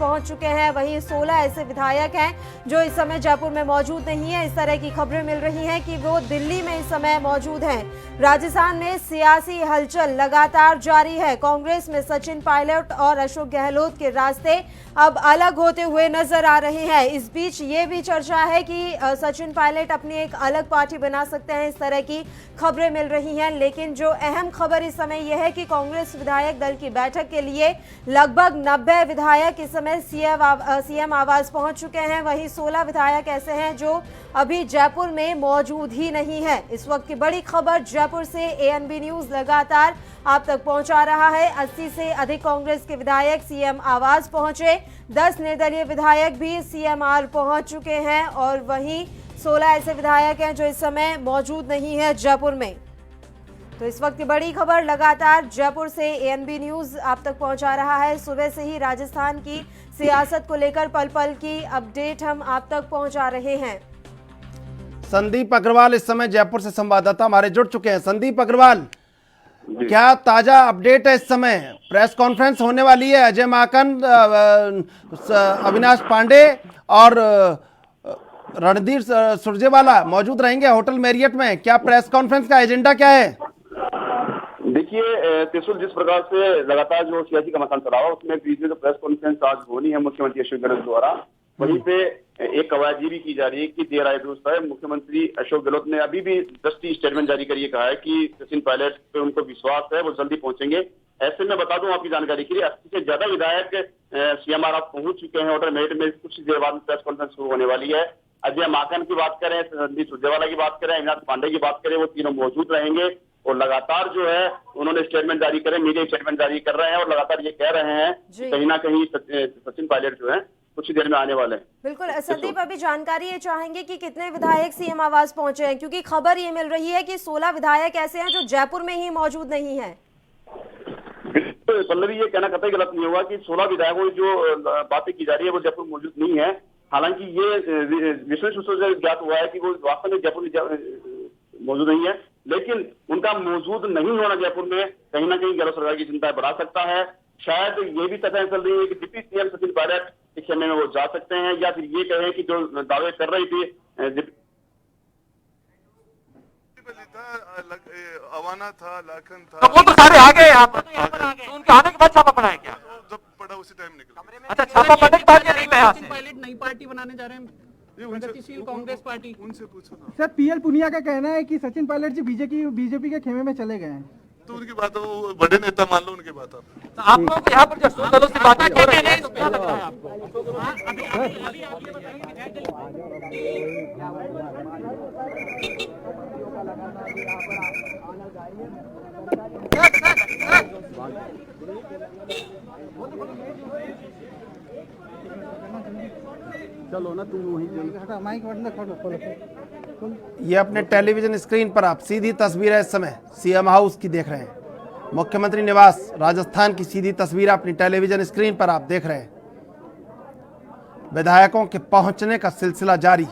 पहुंच चुके हैं। वहीं 16 ऐसे विधायक हैं जो इस समय जयपुर में मौजूद नहीं है। इस तरह की खबरें मिल रही हैं कि वो दिल्ली में इस समय मौजूद हैं। राजस्थान में सियासी हलचल लगातार जारी है। कांग्रेस में सचिन पायलट और अशोक गहलोत के रास्ते अब अलग होते हुए नजर आ रहे हैं। इस बीच ये भी चर्चा है कि सचिन पायलट अपनी एक अलग पार्टी बना सकते हैं। इस तरह की खबरें मिल रही हैं, लेकिन जो अहम खबर इस समय यह है कि कांग्रेस विधायक दल की बैठक के लिए लगभग 90 विधायक इस समय सीएम आवास पहुंच चुके हैं। वहीं 16 विधायक ऐसे हैं जो अभी जयपुर में मौजूद ही नहीं है। इस वक्त की बड़ी खबर जयपुर से एएनबी न्यूज लगातार आप तक पहुंचा रहा है। 80 से अधिक कांग्रेस के विधायक सीएम आवास पहुंचे। 10 निर्दलीय विधायक भी सीएमआर पहुंच चुके हैं और वहीं 16 ऐसे विधायक हैं जो इस समय मौजूद नहीं है जयपुर में। तो इस वक्त की बड़ी खबर लगातार जयपुर से एएनबी न्यूज आप तक पहुंचा रहा है। सुबह से ही राजस्थान की सियासत को लेकर पल पल की अपडेट हम आप तक पहुंचा रहे हैं। संदीप अग्रवाल इस समय जयपुर से संवाददाता हमारे जुड़ चुके हैं। संदीप अग्रवाल, क्या ताजा अपडेट है? इस समय प्रेस कॉन्फ्रेंस होने वाली है। अजय माकन, अविनाश पांडे और रणधीर सुरजेवाला मौजूद रहेंगे होटल मैरियट में। क्या प्रेस कॉन्फ्रेंस का एजेंडा क्या है? देखिए त्रिशूल, जिस प्रकार से लगातार जो सियासी घमासान चला हुआ उसमें बीच में जो प्रेस कॉन्फ्रेंस आज होनी है मुख्यमंत्री अशोक गहलोत द्वारा, वहीं पे एक कवायद ये भी की जा रही है कि देर आए दुरुस्त है। मुख्यमंत्री अशोक गहलोत ने अभी भी जस्टी स्टेटमेंट जारी करिए कहा है कि सचिन पायलट पे उनको विश्वास है, वो जल्दी पहुंचेंगे। ऐसे में बता दूं आपकी जानकारी के लिए 80 से ज्यादा विधायक सीएमआर पहुंच चुके हैं होटल मेरिट में। कुछ देर बाद प्रेस कॉन्फ्रेंस शुरू होने वाली है। अजय माकन की बात करें, रणधीर सुरजेवाला की बात करें, अविनाश पांडे की बात करें, वो तीनों मौजूद रहेंगे और लगातार जो है उन्होंने स्टेटमेंट जारी करे, मीडिया स्टेटमेंट जारी कर रहे हैं और लगातार ये कह रहे हैं कि कहीं ना कहीं सचिन पायलट जो है कुछ ही देर में आने वाले हैं। बिल्कुल संदीप, अभी जानकारी ये चाहेंगे कि कितने विधायक सीएम आवास पहुंचे हैं, क्योंकि खबर ये मिल रही है कि 16 विधायक ऐसे हैं जो जयपुर में ही मौजूद नहीं है। पल्लवी, ये कहना कतई गलत नहीं होगा कि 16 विधायकों की जो बातें की जा रही है वो जयपुर मौजूद नहीं है। हालांकि ये विशेष रूप से ज्ञात हुआ है कि वो वास्तव में जयपुर मौजूद नहीं है, लेकिन उनका मौजूद नहीं होना जयपुर में कहीं ना कहीं गहलोत सरकार की चिंता बढ़ा सकता है। शायद ये भी चर्चा चल रही है कि डिप्टी सीएम सचिन पायलट इस समय में वो जा सकते हैं, या फिर ये कहें कि जो दावे कर रही थी अवाना था, लाखन था, तो वो तो सारे आ गए यहाँ पर। तो उनके आने के बाद छापा पड़ा है क्या? जब पड़ा उसी टाइम निकल। अच्छा, छापा पड़ने के बाद नहीं गया। पायलट नई पार्टी बनाने जा रहे हैं, प्रगतिशील कांग्रेस पार्टी। उनसे पूछो ना। सर, पीएल पुनिया का कहना है कि सचिन पायलट जी बीजेपी के खेमे में चले गए हैं। तो उनकी बात, वो बड़े नेता मान लो, उनकी बात आप। तो आप लोग यहाँ पर जो दलों से बातें हो रही है, तो क्या लगता है आपको? चलो ना, तुम वहीं माइक ये अपने टेलीविजन स्क्रीन पर आप सीधी तस्वीर है इस समय सीएम हाउस की देख रहे हैं। मुख्यमंत्री निवास राजस्थान की सीधी तस्वीर अपनी टेलीविजन स्क्रीन पर आप देख रहे हैं। विधायकों के पहुंचने का सिलसिला जारी,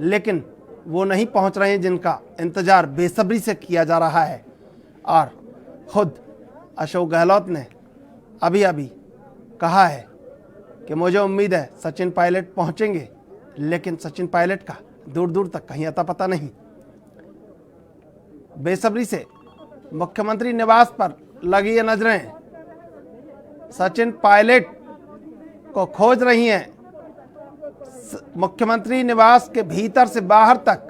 लेकिन वो नहीं पहुंच रहे हैं जिनका इंतजार बेसब्री से किया जा रहा है। और खुद अशोक गहलोत ने अभी अभी कहा है कि मुझे उम्मीद है सचिन पायलट पहुंचेंगे, लेकिन सचिन पायलट का दूर दूर तक कहीं अता पता नहीं। बेसब्री से मुख्यमंत्री निवास पर लगी ये नजरें सचिन पायलट को खोज रही हैं। मुख्यमंत्री निवास के भीतर से बाहर तक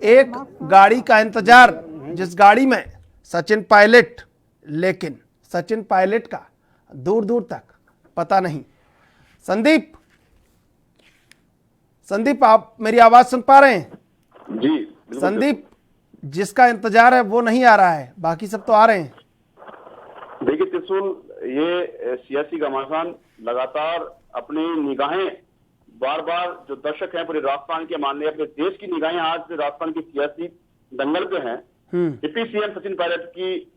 एक गाड़ी का इंतजार, जिस गाड़ी में सचिन पायलट, लेकिन सचिन पायलट का दूर दूर तक पता नहीं। संदीप, आप मेरी आवाज सुन पा रहे हैं? जी संदीप, जिसका इंतजार है वो नहीं आ रहा है, बाकी सब तो आ रहे हैं। देखिए त्रिशूल, ये सियासी घमासान लगातार अपनी निगाहें बार बार जो दर्शक हैं पूरे राजस्थान के, मान लिया अपने देश की निगाहें आज राजस्थान की सियासी दंगल पे हैं। डिप्टी सीएम सचिन पायलट की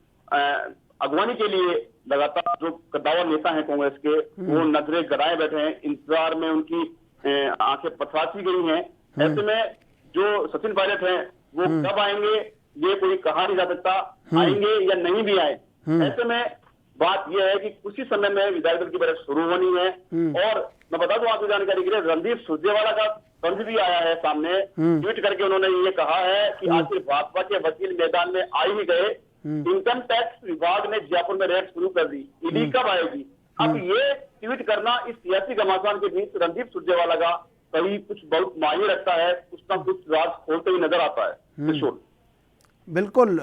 अगवानी के लिए लगातार जो कद्दावर नेता हैं कांग्रेस के, वो नजरें गड़ाए बैठे हैं। इंतजार में उनकी आंखें पथराती गई हैं। ऐसे में जो सचिन पायलट हैं वो कब आएंगे ये कोई कहा नहीं जा सकता, आएंगे या नहीं भी आए। ऐसे में बात यह है कि कुछ ही समय में विधायक दल की बैठक शुरू होनी है। और मैं बता दूं आपकी जानकारी के लिए, रणदीप सुरजेवाला का तंज भी आया है सामने। ट्वीट करके उन्होंने ये कहा है कि आखिर भाजपा के वकील मैदान में आ ही गए, इनकम टैक्स विभाग ने जयपुर में रेड शुरू कर दी, ईडी कब आएगी। अब ये ट्वीट करना इस सियासी घमासान के बीच रणदीप सुरजेवाला का कहीं कुछ बहुत मायने रखता है, कुछ ना कुछ राज खोलते हुए नजर आता है। बिल्कुल,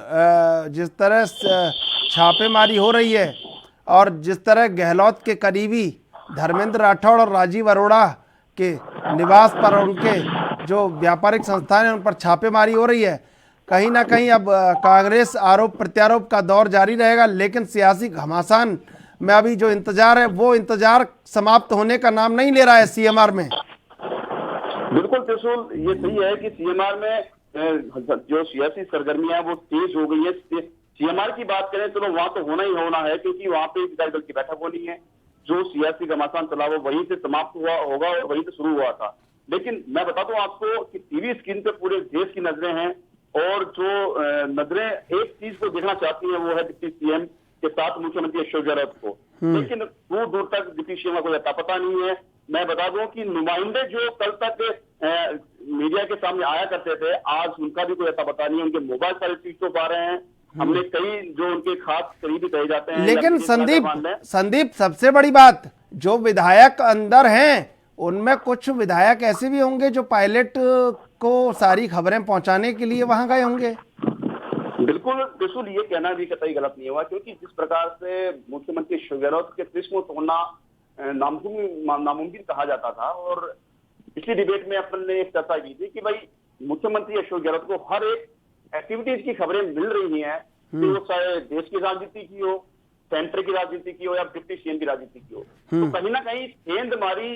जिस तरह छापेमारी हो रही है और जिस तरह गहलोत के करीबी धर्मेंद्र राठौड़ और राजीव अरोड़ा के निवास पर और उनके जो व्यापारिक संस्थान हैं उन पर छापेमारी हो रही है, कहीं ना कहीं अब कांग्रेस आरोप प्रत्यारोप का दौर जारी रहेगा। लेकिन सियासी घमासान में अभी जो इंतजार है वो इंतजार समाप्त होने का नाम नहीं ले रहा है सीएमआर में। बिल्कुल त्रिशूल, ये सही है कि सीएमआर में जो सियासी सरगर्मियां वो तेज हो गई है। सीएमआर की बात करें, चलो वहां तो होना ही होना है, क्योंकि वहां पे विधायक दल की बैठक होनी है। जो सियासी घमासान चला वो वहीं से समाप्त हुआ होगा और वहीं से शुरू हुआ था। लेकिन मैं बता दूं आपको कि टीवी स्क्रीन पे पूरे देश की नजरें हैं, और जो नजरें एक चीज को देखना चाहती हैं वो है डिप्टी सीएम के साथ मुख्यमंत्री अशोक गहलोत को। लेकिन दूर दूर तक डिप्टी सीएम का कोई अता पता नहीं है। मैं बता दूं कि नुमाइंदे जो कल तक मीडिया के सामने आया करते थे, आज उनका भी कोई अता पता नहीं है। उनके मोबाइल सारे स्विच ऑफ आ रहे हैं। हमने कई जो उनके खास करीबी कहे जाते हैं। लेकिन संदीप सबसे बड़ी बात, जो विधायक अंदर हैं उनमें कुछ विधायक ऐसे भी होंगे जो पायलट को सारी खबरें पहुंचाने के लिए वहां गए होंगे। बिल्कुल ये कहना भी कतई गलत नहीं हुआ, क्योंकि जिस प्रकार से मुख्यमंत्री अशोक गहलोत के कृष्ण तोड़ना नामुमकिन कहा जाता था, और पिछली डिबेट में अपन ने एक चर्चा की थी कि भाई मुख्यमंत्री अशोक गहलोत को हर एक एक्टिविटीज की खबरें मिल रही हैं, तो वो चाहे देश की राजनीति की हो, सेंटर की राजनीति की हो या डिप्टी सीएम की राजनीति की हो। तो कहीं ना कहीं सेंधमारी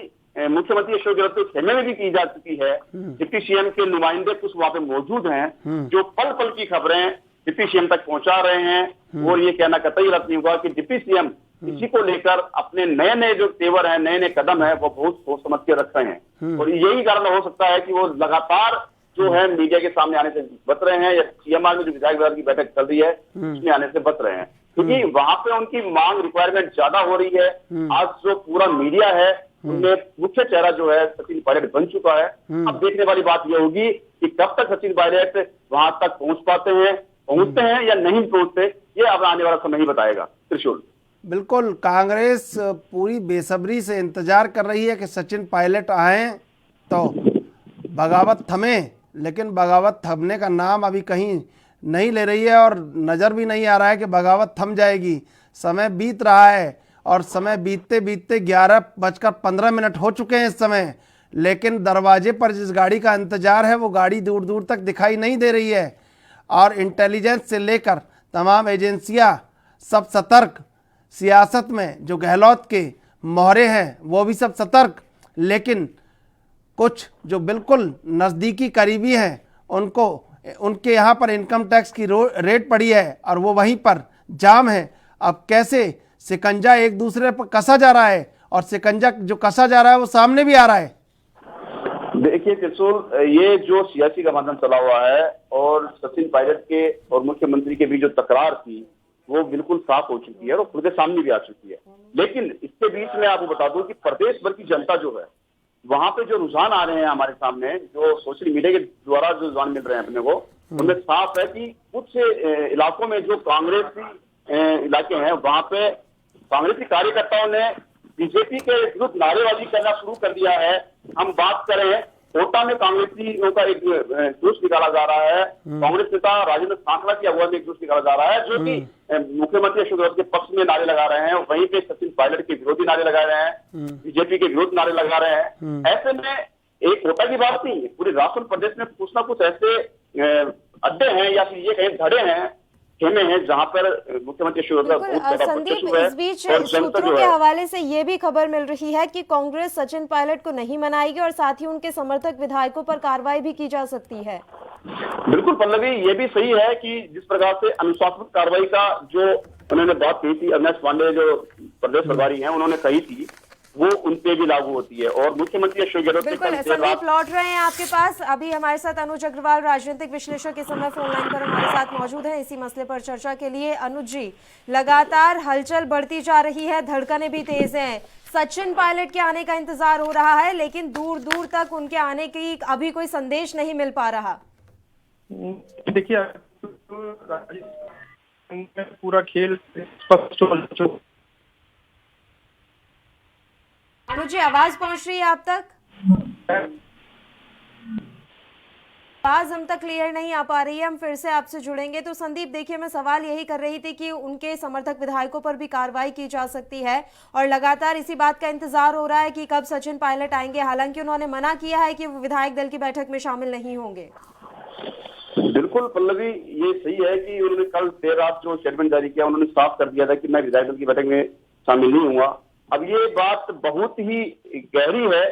मुख्यमंत्री अशोक गहलोत के खेमे में भी की जा चुकी है। डिप्टी सीएम के नुमाइंदे कुछ वहां पे मौजूद हैं जो पल पल की खबरें डिप्टी सीएम तक पहुंचा रहे हैं। और ये कहना कतई गलत नहीं होगा कि डिप्टी सीएम इसी को लेकर अपने नए नए जो तेवर हैं, नए नए कदम है, वो बहुत सोच समझ के रख रहे हैं। और यही कारण हो सकता है कि वो लगातार जो है मीडिया के सामने आने से बच रहे हैं, या सीएमआर में जो विधायक दल की बैठक चल रही है उसमें आने से बच रहे हैं, क्योंकि वहां पे उनकी मांग रिक्वायरमेंट ज्यादा हो रही है। आज जो पूरा मीडिया है उनमें मुख्य चेहरा जो है सचिन पायलट बन चुका है। अब देखने वाली बात यह होगी कि कब तक सचिन पायलट वहां तक पहुंचते हैं या नहीं पहुंचते, ये अब आने वाला समय ही बताएगा। त्रिशूल, बिल्कुल, कांग्रेस पूरी बेसब्री से इंतजार कर रही है कि सचिन पायलट आए तो बगावत थमे, लेकिन बगावत थमने का नाम अभी कहीं नहीं ले रही है और नज़र भी नहीं आ रहा है कि बगावत थम जाएगी। समय बीत रहा है और समय बीतते बीतते 11:15 हो चुके हैं इस समय, लेकिन दरवाजे पर जिस गाड़ी का इंतजार है वो गाड़ी दूर दूर तक दिखाई नहीं दे रही है। और इंटेलिजेंस से लेकर तमाम एजेंसियां सब सतर्क, सियासत में जो गहलोत के मोहरे हैं वो भी सब सतर्क, लेकिन कुछ जो बिल्कुल नज़दीकी करीबी हैं उनके यहाँ पर इनकम टैक्स की रेट पड़ी है और वो वहीं पर जाम है। अब कैसे शिकंजा एक दूसरे पर कसा जा रहा है, और शिकंजा जो कसा जा रहा है वो सामने भी आ रहा है। देखिए त्रिशूल, ये जो सियासी गठबंधन चला हुआ है और सचिन पायलट के और मुख्यमंत्री के बीच जो तकरार थी वो बिल्कुल साफ हो चुकी है और खुद के सामने भी आ चुकी है। लेकिन इसके बीच में आपको बता दूं कि प्रदेश भर की जनता जो है वहां पे जो रुझान आ रहे हैं हमारे सामने, जो सोशल मीडिया के द्वारा जो रुझान मिल रहे हैं अपने को, उनमें साफ है कि कुछ इलाकों में जो कांग्रेसी इलाके हैं वहां पे कांग्रेसी कार्यकर्ताओं ने बीजेपी के विरुद्ध नारेबाजी करना शुरू कर दिया है। हम बात करें कोटा में कांग्रेसियों का एक जुलूस निकाला जा रहा है, कांग्रेस नेता राजेंद्र सांखला की अगुवाई में एक जुलूस निकाला जा रहा है जो कि मुख्यमंत्री अशोक गहलोत के पक्ष में नारे लगा रहे हैं, वहीं पे सचिन पायलट के विरोधी नारे लगा रहे हैं, बीजेपी के विरोध नारे लगा रहे हैं। ऐसे में एक कोटा की बात नहीं है, पूरे राजस्थान प्रदेश में कुछ ना कुछ ऐसे अड्डे हैं या फिर ये कहीं धड़े हैं, खेमे हैं जहां पर मुख्यमंत्री संदीप, इस बीच सूत्रों के हवाले से ये भी खबर मिल रही है कि कांग्रेस सचिन पायलट को नहीं मनाएगी और साथ ही उनके समर्थक विधायकों पर कार्रवाई भी की जा सकती है। बिल्कुल पल्लवी, ये भी सही है कि जिस प्रकार से अनुशासनात्मक कार्रवाई का जो उन्होंने बात कही थी, अविनाश पांडे जो प्रदेश प्रभारी हैं उन्होंने कही थी, वो उन पे भी लागू होती है। और मुख्यमंत्री अशोक गहलोत ने बिल्कुल कल देर रात संदीप लौट रहे हैं आपके पास। अभी हमारे साथ अनुज अग्रवाल राजनीतिक विश्लेषक इस समय फोन लाइन पर हमारे साथ मौजूद हैं इसी मसले पर चर्चा के लिए। अनुज जी, लगातार हलचल बढ़ती जा रही है, धड़कनें भी तेज हैं। सचिन पायलट के आने का इंतजार हो रहा है, लेकिन दूर दूर तक उनके आने की अभी कोई संदेश नहीं मिल पा रहा। देखिए, पूरा खेल स्पष्ट हो चुका। अनुज जी, आवाज पहुंच रही है आप तक? आवाज हम तक क्लियर नहीं आ पा रही है, हम फिर से आपसे जुड़ेंगे। तो संदीप देखिए, मैं सवाल यही कर रही थी कि उनके समर्थक विधायकों पर भी कार्रवाई की जा सकती है और लगातार इसी बात का इंतजार हो रहा है कि कब सचिन पायलट आएंगे। हालांकि उन्होंने मना किया है कि वो विधायक दल की बैठक में शामिल नहीं होंगे। बिल्कुल पल्लवी, ये सही है कि उन्होंने कल देर रात जो स्टेटमेंट जारी किया, उन्होंने साफ कर दिया था कि मैं विधायक दल की बैठक में शामिल नहीं होऊंगा। अब ये बात बहुत ही गहरी है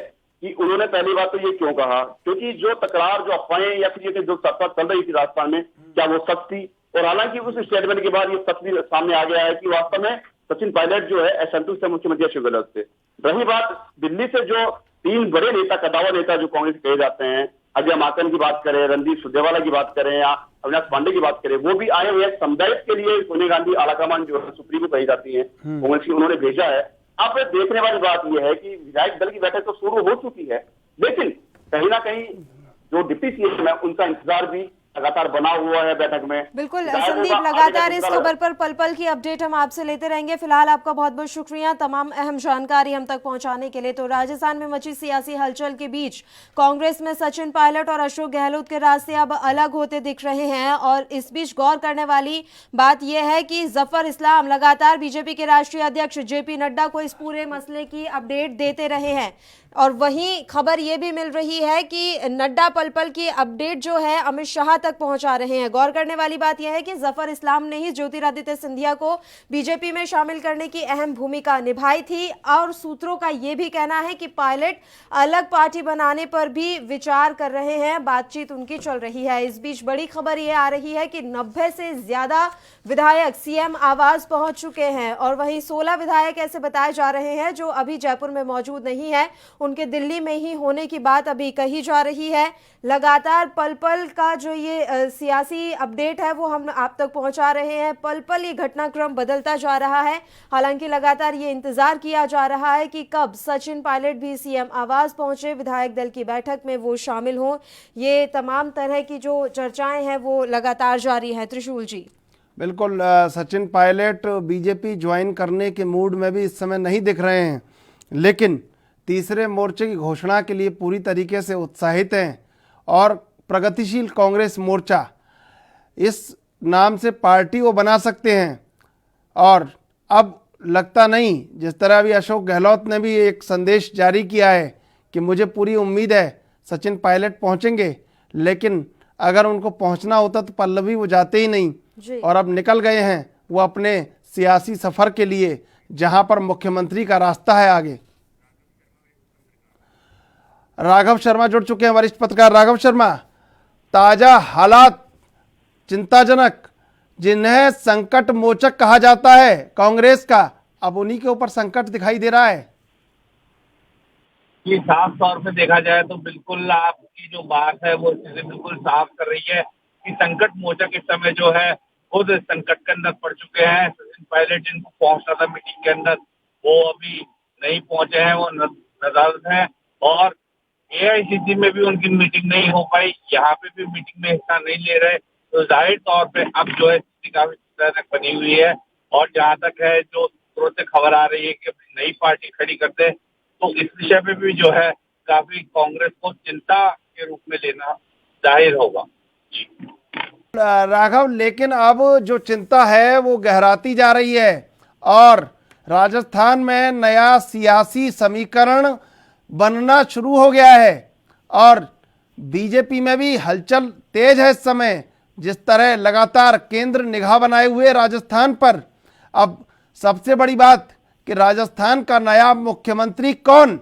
कि उन्होंने पहली बात तो ये क्यों कहा, क्योंकि जो तकरार, जो अफवाहें या फिर ये जो चर्चा चल रही थी राजस्थान में, क्या वो सच थी? और हालांकि उस स्टेटमेंट के बाद ये सच भी सामने आ गया है कि वास्तव में सचिन पायलट जो है असंतुष्ट है मुख्यमंत्री अशोक गहलोत से। रही बात दिल्ली से जो 3 बड़े नेता, कदावर नेता जो कांग्रेस कहे जाते हैं, अजय माकन की बात करें, रणदीप सुरजेवाला की बात करें या अविनाश पांडे की बात करें, वो भी आए हुए हैं समुदाय के लिए। सोनिया गांधी आलाकमान जो है सुप्रीमो कही जाती है, कांग्रेस की, उन्होंने भेजा है। अब देखने वाली बात यह है कि विधायक दल की बैठक तो शुरू हो चुकी है, लेकिन कहीं ना कहीं जो डिप्टी सीएम है उनका इंतजार भी लगातार बना हुआ है बैठक में। बिल्कुल संदीप, लगातार इस खबर पर पल पल की अपडेट हम आपसे लेते रहेंगे। फिलहाल आपका बहुत बहुत शुक्रिया तमाम अहम जानकारी हम तक पहुंचाने के लिए। तो राजस्थान में मची सियासी हलचल के बीच कांग्रेस में सचिन पायलट और अशोक गहलोत के रास्ते अब अलग होते दिख रहे हैं और इस बीच गौर करने वाली बात यह है कि जफर इस्लाम लगातार बीजेपी के राष्ट्रीय अध्यक्ष जेपी नड्डा को इस पूरे मसले की अपडेट देते रहे हैं और वहीं खबर यह भी मिल रही है कि नड्डा पल पल की अपडेट जो है अमित शाह तक पहुंचा रहे हैं। गौर करने वाली बात यह है कि जफर इस्लाम ने ही ज्योतिरादित्य सिंधिया को बीजेपी में शामिल करने की अहम भूमिका निभाई थी और सूत्रों का यह भी कहना है कि पायलट अलग पार्टी बनाने पर भी विचार कर रहे हैं, बातचीत उनकी चल रही है। इस बीच बड़ी खबर यह आ रही है कि 90 से ज्यादा विधायक सीएम आवास पहुंच चुके हैं और वहीं 16 विधायक ऐसे बताए जा रहे हैं जो अभी जयपुर में मौजूद नहीं है, उनके दिल्ली में ही होने की बात अभी कही जा रही है। लगातार पल पल का जो ये सियासी अपडेट है वो हम आप तक पहुंचा रहे हैं। पल पल ये घटनाक्रम बदलता जा रहा है। हालांकि लगातार ये इंतजार किया जा रहा है कि कब सचिन पायलट भी सीएम आवास पहुंचे, विधायक दल की बैठक में वो शामिल हों। ये तमाम तरह की जो चर्चाएं हैं वो लगातार जारी है। त्रिशूल जी, बिल्कुल सचिन पायलट बीजेपी ज्वाइन करने के मूड में भी इस समय नहीं दिख रहे हैं, लेकिन तीसरे मोर्चे की घोषणा के लिए पूरी तरीके से उत्साहित हैं और प्रगतिशील कांग्रेस मोर्चा इस नाम से पार्टी वो बना सकते हैं। और अब लगता नहीं, जिस तरह अभी अशोक गहलोत ने भी एक संदेश जारी किया है कि मुझे पूरी उम्मीद है सचिन पायलट पहुंचेंगे, लेकिन अगर उनको पहुंचना होता तो पल्लवी वो जाते ही नहीं और अब निकल गए हैं वो अपने सियासी सफर के लिए, जहां पर मुख्यमंत्री का रास्ता है आगे। राघव शर्मा जुड़ चुके हैं, वरिष्ठ पत्रकार राघव शर्मा। ताजा हालात चिंताजनक, जिन्हें संकट मोचक कहा जाता है कांग्रेस का, अब उन्हीं के ऊपर संकट दिखाई दे रहा है। ये साफ तौर पे देखा जाए तो बिल्कुल आपकी जो बात है वो चीजें बिल्कुल साफ कर रही है कि संकट मोचक इस समय जो है खुद संकट के अंदर पड़ चुके हैं। सचिन पायलट जिनको पहुंचना था मीटिंग के अंदर, वो अभी नहीं पहुंचे हैं, वो नदारद है और एआईसीसी में भी उनकी मीटिंग नहीं हो पाई, यहाँ पे भी मीटिंग में हिस्सा नहीं ले रहे। तो जाहिर तौर पे अब जो है स्थिति काफी चिंताजनक बनी हुई है और जहाँ तक है जो स्रोत से खबर आ रही है कि अपनी नई पार्टी खड़ी करते, तो इस विषय पे भी जो है काफी कांग्रेस को चिंता के रूप में लेना जाहिर होगा। राघव, लेकिन अब जो चिंता है वो गहराती जा रही है और राजस्थान में नया सियासी समीकरण बनना शुरू हो गया है और बीजेपी में भी हलचल तेज है इस समय। जिस तरह लगातार केंद्र निगाह बनाए हुए राजस्थान पर, अब सबसे बड़ी बात कि राजस्थान का नया मुख्यमंत्री कौन?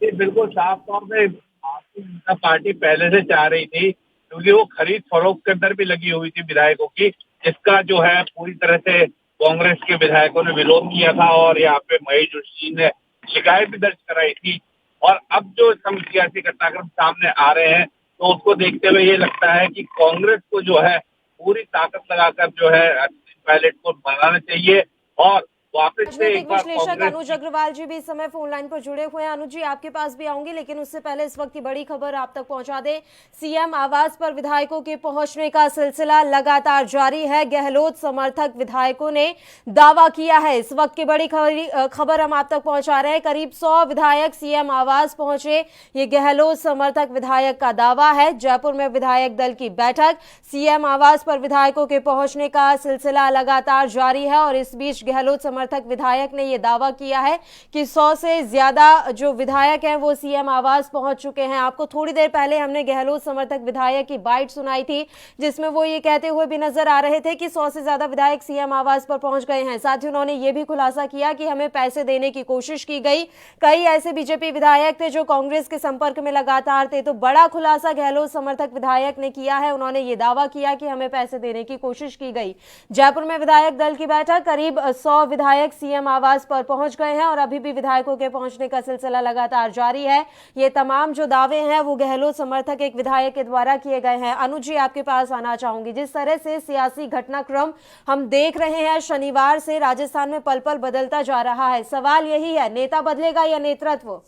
बिल्कुल साफ तौर पे भारतीय जनता पार्टी पहले से चाह रही थी, क्योंकि वो खरीद फरोख्त के अंदर भी लगी हुई थी विधायकों की, जिसका जो है पूरी तरह से कांग्रेस के विधायकों ने विरोध किया था और यहाँ पे महेश जोशी जी ने शिकायत भी दर्ज कराई थी। और अब जो सियासी घटनाक्रम सामने आ रहे हैं तो उसको देखते हुए ये लगता है कि कांग्रेस को जो है पूरी ताकत लगाकर जो है पायलट को बनाना चाहिए और वापस से एक बार विश्लेषक अनुज अग्रवाल जी भी इस समय फोन लाइन पर जुड़े हुए हैं। अनुज जी, आपके पास भी आऊंगी, लेकिन उससे पहले इस वक्त की बड़ी खबर आप तक पहुंचा दें। सीएम आवास पर विधायकों के पहुंचने का सिलसिला लगातार जारी है। गहलोत समर्थक विधायकों ने दावा किया है। इस वक्त की बड़ी खबर हम आप तक पहुंचा रहे हैं। करीब 100 विधायक सीएम आवास पहुंचे, ये गहलोत समर्थक विधायक का दावा है। जयपुर में विधायक दल की बैठक, सीएम आवास पर विधायकों के पहुंचने का सिलसिला लगातार जारी है और इस बीच गहलोत समर्थक विधायक ने यह दावा किया है कि 100 से ज्यादा जो विधायक हैं वो सीएम आवास पहुंच चुके हैं। आपको थोड़ी देर पहले हमने गहलोत समर्थक विधायक की बाइट सुनाई थी जिसमें वो ये कहते हुए भी नजर आ रहे थे कि 100 से ज्यादा विधायक सीएम आवास पर पहुंच गए हैं। साथ ही उन्होंने ये भी खुलासा किया कि हमें पैसे देने की कोशिश की गई। कई ऐसे बीजेपी विधायक थे जो कांग्रेस के संपर्क में लगातार थे। तो बड़ा खुलासा गहलोत समर्थक विधायक ने किया है। उन्होंने ये दावा किया कि हमें पैसे देने की कोशिश की गई। जयपुर में विधायक दल की बैठक, करीब 100 विधायक सीएम आवास पर पहुंच गए हैं और अभी भी विधायकों के पहुंचने का सिलसिला लगातार जारी है। ये तमाम जो दावे हैं वो गहलोत समर्थक एक विधायक के द्वारा किए गए हैं। अनुज जी, आपके पास आना चाहूंगी। जिस तरह से सियासी घटनाक्रम हम देख रहे हैं शनिवार से राजस्थान में पल पल बदलता जा रहा है, सवाल यही है, नेता बदलेगा या नेतृत्व?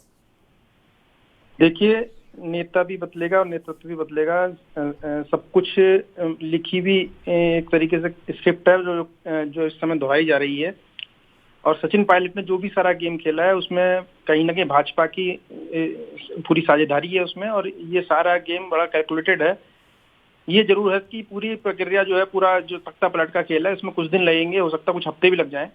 देखिए, नेता भी बदलेगा और नेतृत्व भी बदलेगा। सब कुछ लिखी भी एक तरीके से स्क्रिप्ट है जो इस समय दोहराई जा रही है। और सचिन पायलट ने जो भी सारा गेम खेला है उसमें कहीं ना कहीं भाजपा की पूरी साझेदारी है उसमें, और ये सारा गेम बड़ा कैलकुलेटेड है। ये जरूर है कि पूरी प्रक्रिया जो है, पूरा जो तख्ता पलट का खेल है, इसमें कुछ दिन लगेंगे, हो सकता है कुछ हफ्ते भी लग जाएं,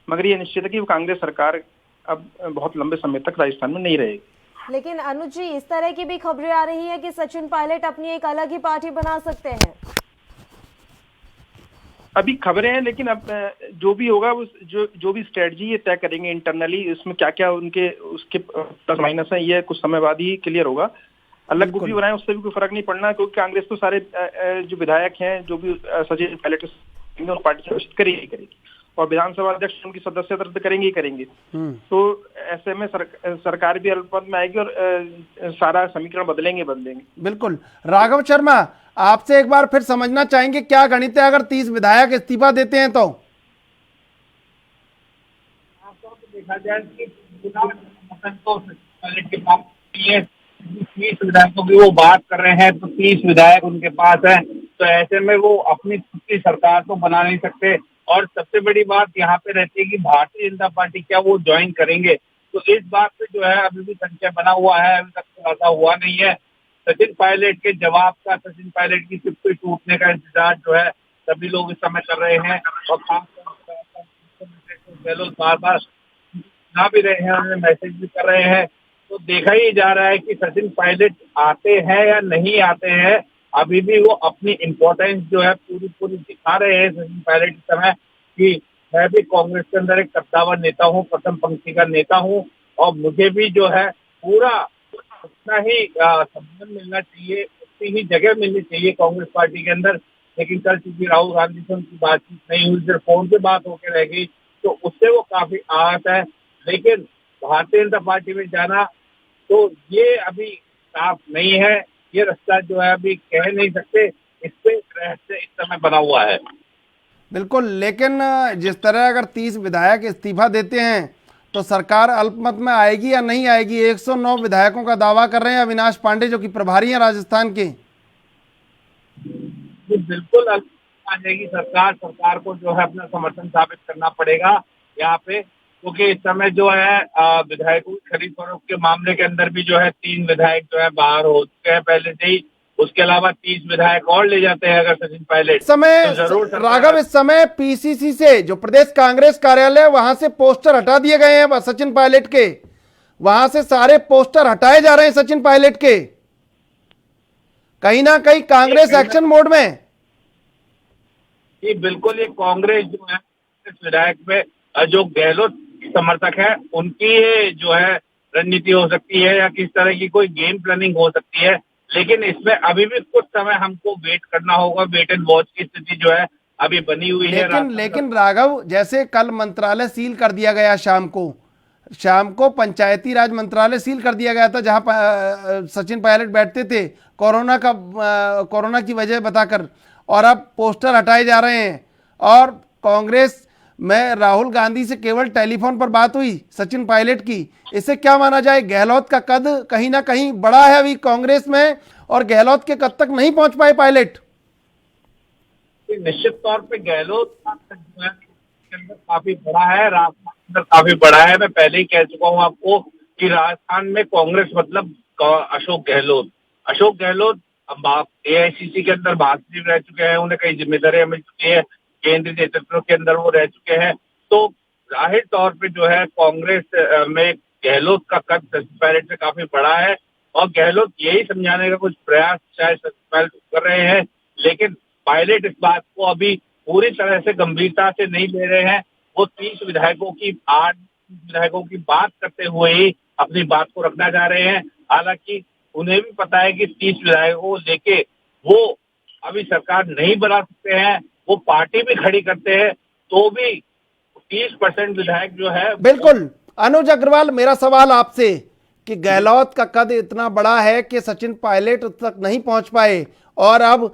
मगर ये निश्चित है कि कांग्रेस सरकार अब बहुत लंबे समय तक राजस्थान में नहीं रहेगी। लेकिन अनुज जी, इस तरह की भी खबरें आ रही है कि सचिन पायलट अपनी एक अलग ही पार्टी बना सकते हैं। अभी खबरें हैं, लेकिन अब जो भी होगा वो जो भी स्ट्रेटजी ये तय करेंगे इंटरनली, इसमें क्या क्या उसके प्लस माइनस है, ये कुछ समय बाद ही क्लियर होगा। अलग ग्रुप भी बनाए उससे भी कोई फर्क नहीं पड़ना, क्योंकि कांग्रेस तो सारे जो विधायक हैं जो भी सचिन पायलट उस पार्टी से घोषित करेगी और विधानसभा अध्यक्ष उनकी सदस्यता रद्द करेंगे ही करेंगे। तो ऐसे में सरकार भी अल्पमत में आएगी और सारा समीकरण बदलेंगे। बिल्कुल। राघव शर्मा, आपसे एक बार फिर समझना चाहेंगे क्या गणित है अगर 30 विधायक इस्तीफा देते हैं तो? देखा जाए कि 30 विधायकों की वो बात कर रहे हैं, तो 30 विधायक उनके पास है, तो ऐसे में वो अपनी खुद की सरकार तो बना नहीं सकते। और सबसे बड़ी बात यहाँ पे रहती है कि भारतीय जनता पार्टी क्या वो ज्वाइन करेंगे, तो इस बात पे जो है अभी भी संशय बना हुआ है, अभी तक खुलासा हुआ नहीं है। सचिन पायलट के जवाब का, सचिन पायलट की चिप पे टूटने का इंतजार जो है सभी लोग इस समय कर रहे हैं और खासतौर बार बार ना भी रहे हैं, उन्हें मैसेज भी कर रहे हैं। तो देखा ही जा रहा है कि सचिन पायलट आते हैं या नहीं आते हैं। अभी भी वो अपनी इम्पोर्टेंस जो है पूरी दिखा रहे हैं सचिन पायलट इस समय कि मैं भी कांग्रेस के अंदर एक कद्दावर नेता हूँ, प्रथम पंक्ति का नेता हूँ और मुझे भी जो है पूरा उतना ही सम्मान मिलना चाहिए, उतनी ही जगह मिलनी चाहिए कांग्रेस पार्टी के अंदर। लेकिन कल चूंकि राहुल गांधी से उनकी बातचीत नहीं हुई, सिर्फ फोन पे बात होकर रह गई, तो उससे वो काफी आहत है। लेकिन भारतीय जनता पार्टी में जाना तो ये अभी साफ नहीं है, ये रास्ता जो है अभी कह नहीं सकते, इस पे रहस्य इस समय बना हुआ है। बिल्कुल, लेकिन जिस तरह अगर 30 विधायक इस्तीफा देते हैं तो सरकार अल्पमत में आएगी या नहीं आएगी? 109 विधायकों का दावा कर रहे हैं अविनाश पांडे जो कि प्रभारी हैं राजस्थान के। बिल्कुल आ जाएगी सरकार को जो है अपना समर्थन साबित करना पड़ेगा यहाँ पे, क्योंकि इस समय जो है विधायकों की खरीद फरोख्त के मामले के अंदर भी जो है 3 विधायक जो है बाहर हो चुके हैं पहले से ही। उसके अलावा 30 विधायक और ले जाते हैं अगर सचिन पायलट। समय तो राघव, इस समय पीसीसी से जो प्रदेश कांग्रेस कार्यालय वहां से पोस्टर हटा दिए गए हैं सचिन पायलट के, वहां से सारे पोस्टर हटाए जा रहे हैं सचिन पायलट के। कहीं ना कहीं कांग्रेस एक्शन मोड में। जी बिल्कुल, ये कांग्रेस जो है विधायक में जो गहलोत समर्थक है उनकी जो है रणनीति हो सकती है या किस तरह की कोई गेम प्लानिंग हो सकती है। लेकिन इसमें अभी भी कुछ समय हमको वेट करना होगा, वेट एंड वॉच की स्थिति जो है अभी बनी हुई है। लेकिन राघव, जैसे कल मंत्रालय सील कर दिया गया, शाम को पंचायती राज मंत्रालय सील कर दिया गया था, जहां सचिन पायलट बैठते थे, कोरोना की वजह बताकर, और अब पोस्टर हटाए जा रहे हैं। और कांग्रेस में राहुल गांधी से केवल टेलीफोन पर बात हुई सचिन पायलट की। इसे क्या माना जाए? गहलोत का कद कहीं ना कहीं बड़ा है अभी कांग्रेस में, और गहलोत के कद तक नहीं पहुंच पाए पायलट। निश्चित तौर पे गहलोत का कद जो है काफी बड़ा है, राजस्थान काफी बड़ा है। मैं पहले ही कह चुका हूँ आपको कि राजस्थान में कांग्रेस मतलब अशोक गहलोत अब AICC के अंदर महासचिव रह चुके हैं, उन्हें कई जिम्मेदारियां मिल चुकी है, केंद्रीय नेतृत्व के अंदर वो रह चुके हैं। तो जाहिर तौर पे जो है कांग्रेस में गहलोत का कद सचिन पायलट से काफी बड़ा है, और गहलोत यही समझाने का कुछ प्रयास शायद सचिन पायलट कर रहे हैं, लेकिन पायलट इस बात को अभी पूरी तरह से गंभीरता से नहीं ले रहे हैं। वो 30 विधायकों की बात करते हुए ही अपनी बात को रखना चाह रहे हैं। हालांकि उन्हें भी पता है कि 30 विधायकों को लेके वो अभी सरकार नहीं बना सकते हैं, वो पार्टी भी खड़ी करते हैं तो भी 30% विधायक जो है। बिल्कुल अनुज अग्रवाल, मेरा सवाल आपसे कि गहलोत का कद इतना बड़ा है कि सचिन पायलट तक नहीं पहुंच पाए, और अब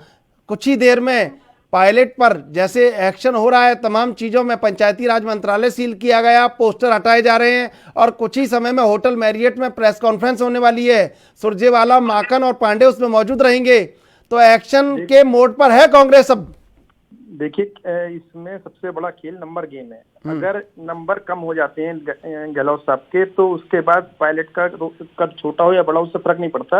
कुछ ही देर में पायलट पर जैसे एक्शन हो रहा है तमाम चीजों में, पंचायती राज मंत्रालय सील किया गया, पोस्टर हटाए जा रहे हैं, और कुछ ही समय में होटल मैरियट में प्रेस कॉन्फ्रेंस होने वाली है, सुरजेवाला, माकन और पांडे उसमें मौजूद रहेंगे। तो एक्शन के मोड पर है कांग्रेस अब। देखिए, इसमें सबसे बड़ा खेल नंबर गेम है। अगर नंबर कम हो जाते हैं गहलोत साहब के, तो उसके बाद पायलट का कद छोटा हो या बड़ा उससे फर्क नहीं पड़ता,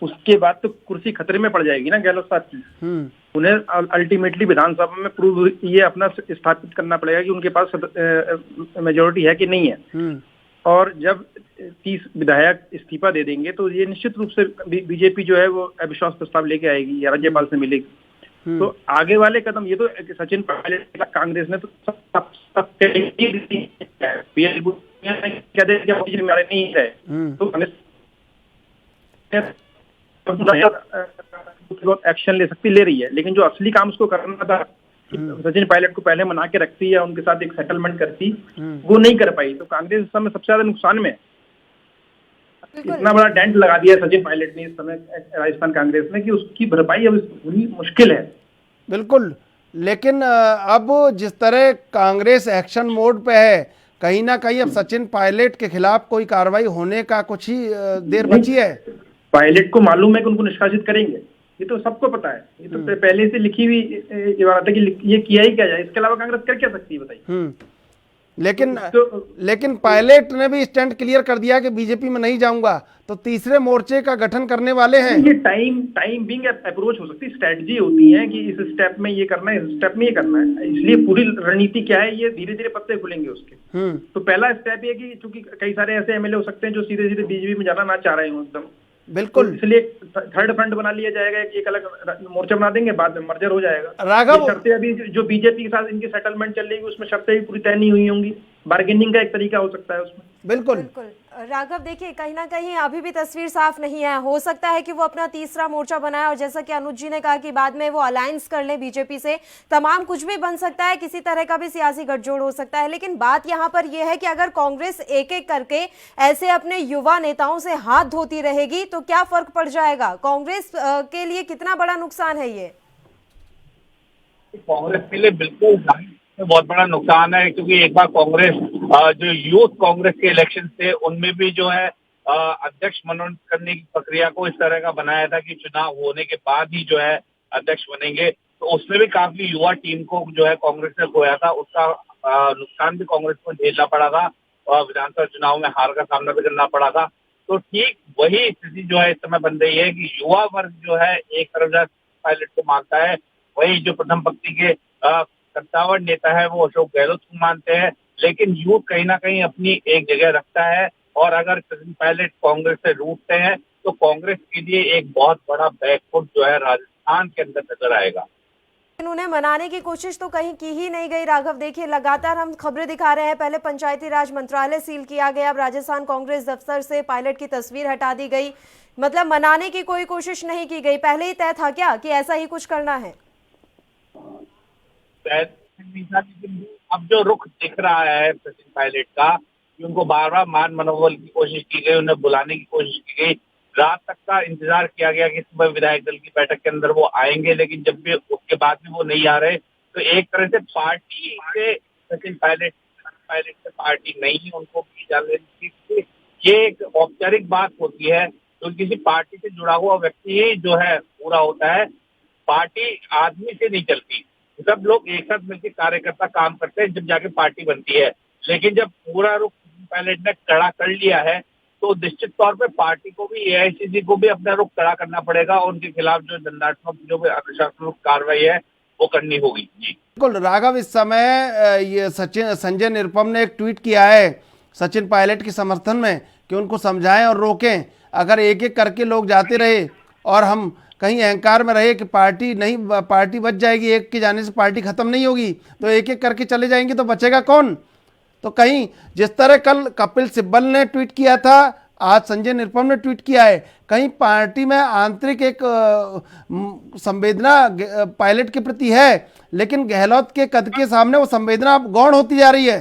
उसके बाद तो कुर्सी खतरे में पड़ जाएगी ना गहलोत साहब की। उन्हें अल्टीमेटली विधानसभा में प्रूव ये अपना स्थापित करना पड़ेगा कि उनके पास मेजोरिटी है कि नहीं है। और जब 30 विधायक इस्तीफा दे देंगे तो ये निश्चित रूप से बीजेपी जो है वो अविश्वास प्रस्ताव लेके आएगी या राज्यपाल से मिलेगी। तो आगे वाले कदम ये तो सचिन पायलट कांग्रेस ने तो नहीं है, तो एक्शन ले सकती, ले रही है, लेकिन जो असली काम उसको करना था, सचिन पायलट को पहले मना के रखती या उनके साथ एक सेटलमेंट करती, वो नहीं कर पाई। तो कांग्रेस इस समय सबसे ज्यादा नुकसान में है। इतना बड़ा डेंट लगा दिया सचिन पायलट ने इस समय राजस्थान कांग्रेस में कि उसकी भरपाई अब पूरी मुश्किल है। बिल्कुल, लेकिन अब जिस तरह कांग्रेस एक्शन मोड पे है, कहीं ना कहीं अब सचिन पायलट के खिलाफ कोई कार्रवाई होने का कुछ ही देर बची है। पायलट को मालूम है कि उनको निष्कासित करेंगे, ये तो सबको पता है, ये तो पहले से लिखी हुई इबारत है कि ये किया ही क्या जाए। इसके अलावा कांग्रेस कर क्या सकती है बताइए। लेकिन पायलट ने भी स्टैंड क्लियर कर दिया कि बीजेपी में नहीं जाऊंगा, तो तीसरे मोर्चे का गठन करने वाले हैं। ये टाइम बिंग अप्रोच हो सकती है, स्ट्रेटजी होती है कि इस स्टेप में ये करना है, इस स्टेप में ये करना है। इसलिए पूरी रणनीति क्या है, ये धीरे धीरे पत्ते खुलेंगे उसके। तो पहला स्टेप ये कि चूंकि कई सारे ऐसे एमएलए हो सकते हैं जो सीधे सीधे बीजेपी में जाना ना चाह रहे हो एकदम, बिल्कुल, तो इसलिए थर्ड फ्रंट बना लिया जाएगा, एक अलग मोर्चा बना देंगे, बाद में मर्जर हो जाएगा। राघव, शर्तें अभी जो बीजेपी के साथ इनकी सेटलमेंट चल रही है उसमें शर्तें भी पूरी तय नहीं हुई होंगी, बार्गेनिंग का एक तरीका हो सकता है उसमें। बिल्कुल राघव, देखिए कहीं ना कहीं अभी भी तस्वीर साफ नहीं है। हो सकता है कि वो अपना तीसरा मोर्चा बनाए, और जैसा कि अनुज जी ने कहा कि बाद में वो अलायंस कर ले बीजेपी से, तमाम कुछ भी बन सकता है, किसी तरह का भी सियासी गठजोड़ हो सकता है। लेकिन बात यहाँ पर यह है कि अगर कांग्रेस एक एक करके ऐसे अपने युवा नेताओं से हाथ धोती रहेगी तो क्या फर्क पड़ जाएगा? कांग्रेस के लिए कितना बड़ा नुकसान है ये? कांग्रेस के लिए बिल्कुल बहुत बड़ा नुकसान है, क्योंकि एक बार कांग्रेस जो यूथ कांग्रेस के इलेक्शन थे उनमें भी जो है अध्यक्ष मनोनीत करने की प्रक्रिया को इस तरह का बनाया था कि चुनाव होने के बाद ही जो है अध्यक्ष बनेंगे। तो उसमें भी काफी युवा टीम को जो है कांग्रेस ने खोया था, उसका नुकसान भी कांग्रेस को झेलना पड़ा था, और विधानसभा चुनाव में हार का सामना भी करना पड़ा था। तो ठीक वही स्थिति जो है इस समय बन रही है कि युवा वर्ग जो है एक तरफ पायलट को मानता है, वही जो प्रथम पंक्ति के सत्तावर नेता है वो अशोक गहलोत को मानते हैं, लेकिन यूथ कहीं ना कहीं अपनी एक जगह रखता है। और अगर सचिन पायलट कांग्रेस से रूठते हैं तो कांग्रेस के लिए एक बहुत बड़ा बैकफुट जो है राजस्थान के अंदर नजर आएगा। उन्हें मनाने की कोशिश तो कहीं की ही नहीं गई। राघव, देखिए लगातार हम खबरें दिखा रहे हैं, पहले पंचायती राज मंत्रालय सील किया गया, अब राजस्थान कांग्रेस दफ्तर से पायलट की तस्वीर हटा दी गई, मतलब मनाने की कोई कोशिश नहीं की गई। पहले ही तय था क्या कि ऐसा ही कुछ करना है? लेकिन अब जो रुख दिख रहा है सचिन पायलट का, कि उनको बार बार मान मनोबल की कोशिश की गई, उन्हें बुलाने की कोशिश की गई, रात तक का इंतजार किया गया कि सुबह विधायक दल की बैठक के अंदर वो आएंगे, लेकिन जब भी उसके बाद भी वो नहीं आ रहे, तो एक तरह से पार्टी से सचिन पायलट से पार्टी नहीं उनको भी जाने की, ये एक औपचारिक बात होती है। तो किसी पार्टी से जुड़ा हुआ व्यक्ति ही जो है पूरा होता है, पार्टी आदमी से नहीं चलती। सब लोग एक साथ मिलकर कार्यकर्ता काम करते हैं, जब जाके पार्टी बनती है। लेकिन जब पूरा रुख पायलट ने कड़ा कर लिया है, तो निश्चित तौर पे पार्टी को भी, एआईसीसी को भी अपना रुख कड़ा करना पड़ेगा और उनके खिलाफ जो दंडात्मक जो भी अनुशासनात्मक कार्रवाई है वो करनी होगी। जी बिल्कुल राघव, इस समय ये संजय निरुपम ने एक ट्वीट किया है सचिन पायलट के समर्थन में कि उनको समझाएं और रोकें। अगर एक एक करके लोग जाते रहे और हम कहीं अहंकार में रहे कि पार्टी बच जाएगी, एक के जाने से पार्टी खत्म नहीं होगी, तो एक एक करके चले जाएंगे तो बचेगा कौन। तो कहीं जिस तरह कल कपिल सिब्बल ने ट्वीट किया था, आज संजय निरुपम ने ट्वीट किया है, कहीं पार्टी में आंतरिक एक संवेदना पायलट के प्रति है, लेकिन गहलोत के कद के सामने वो संवेदना अब गौण होती जा रही है।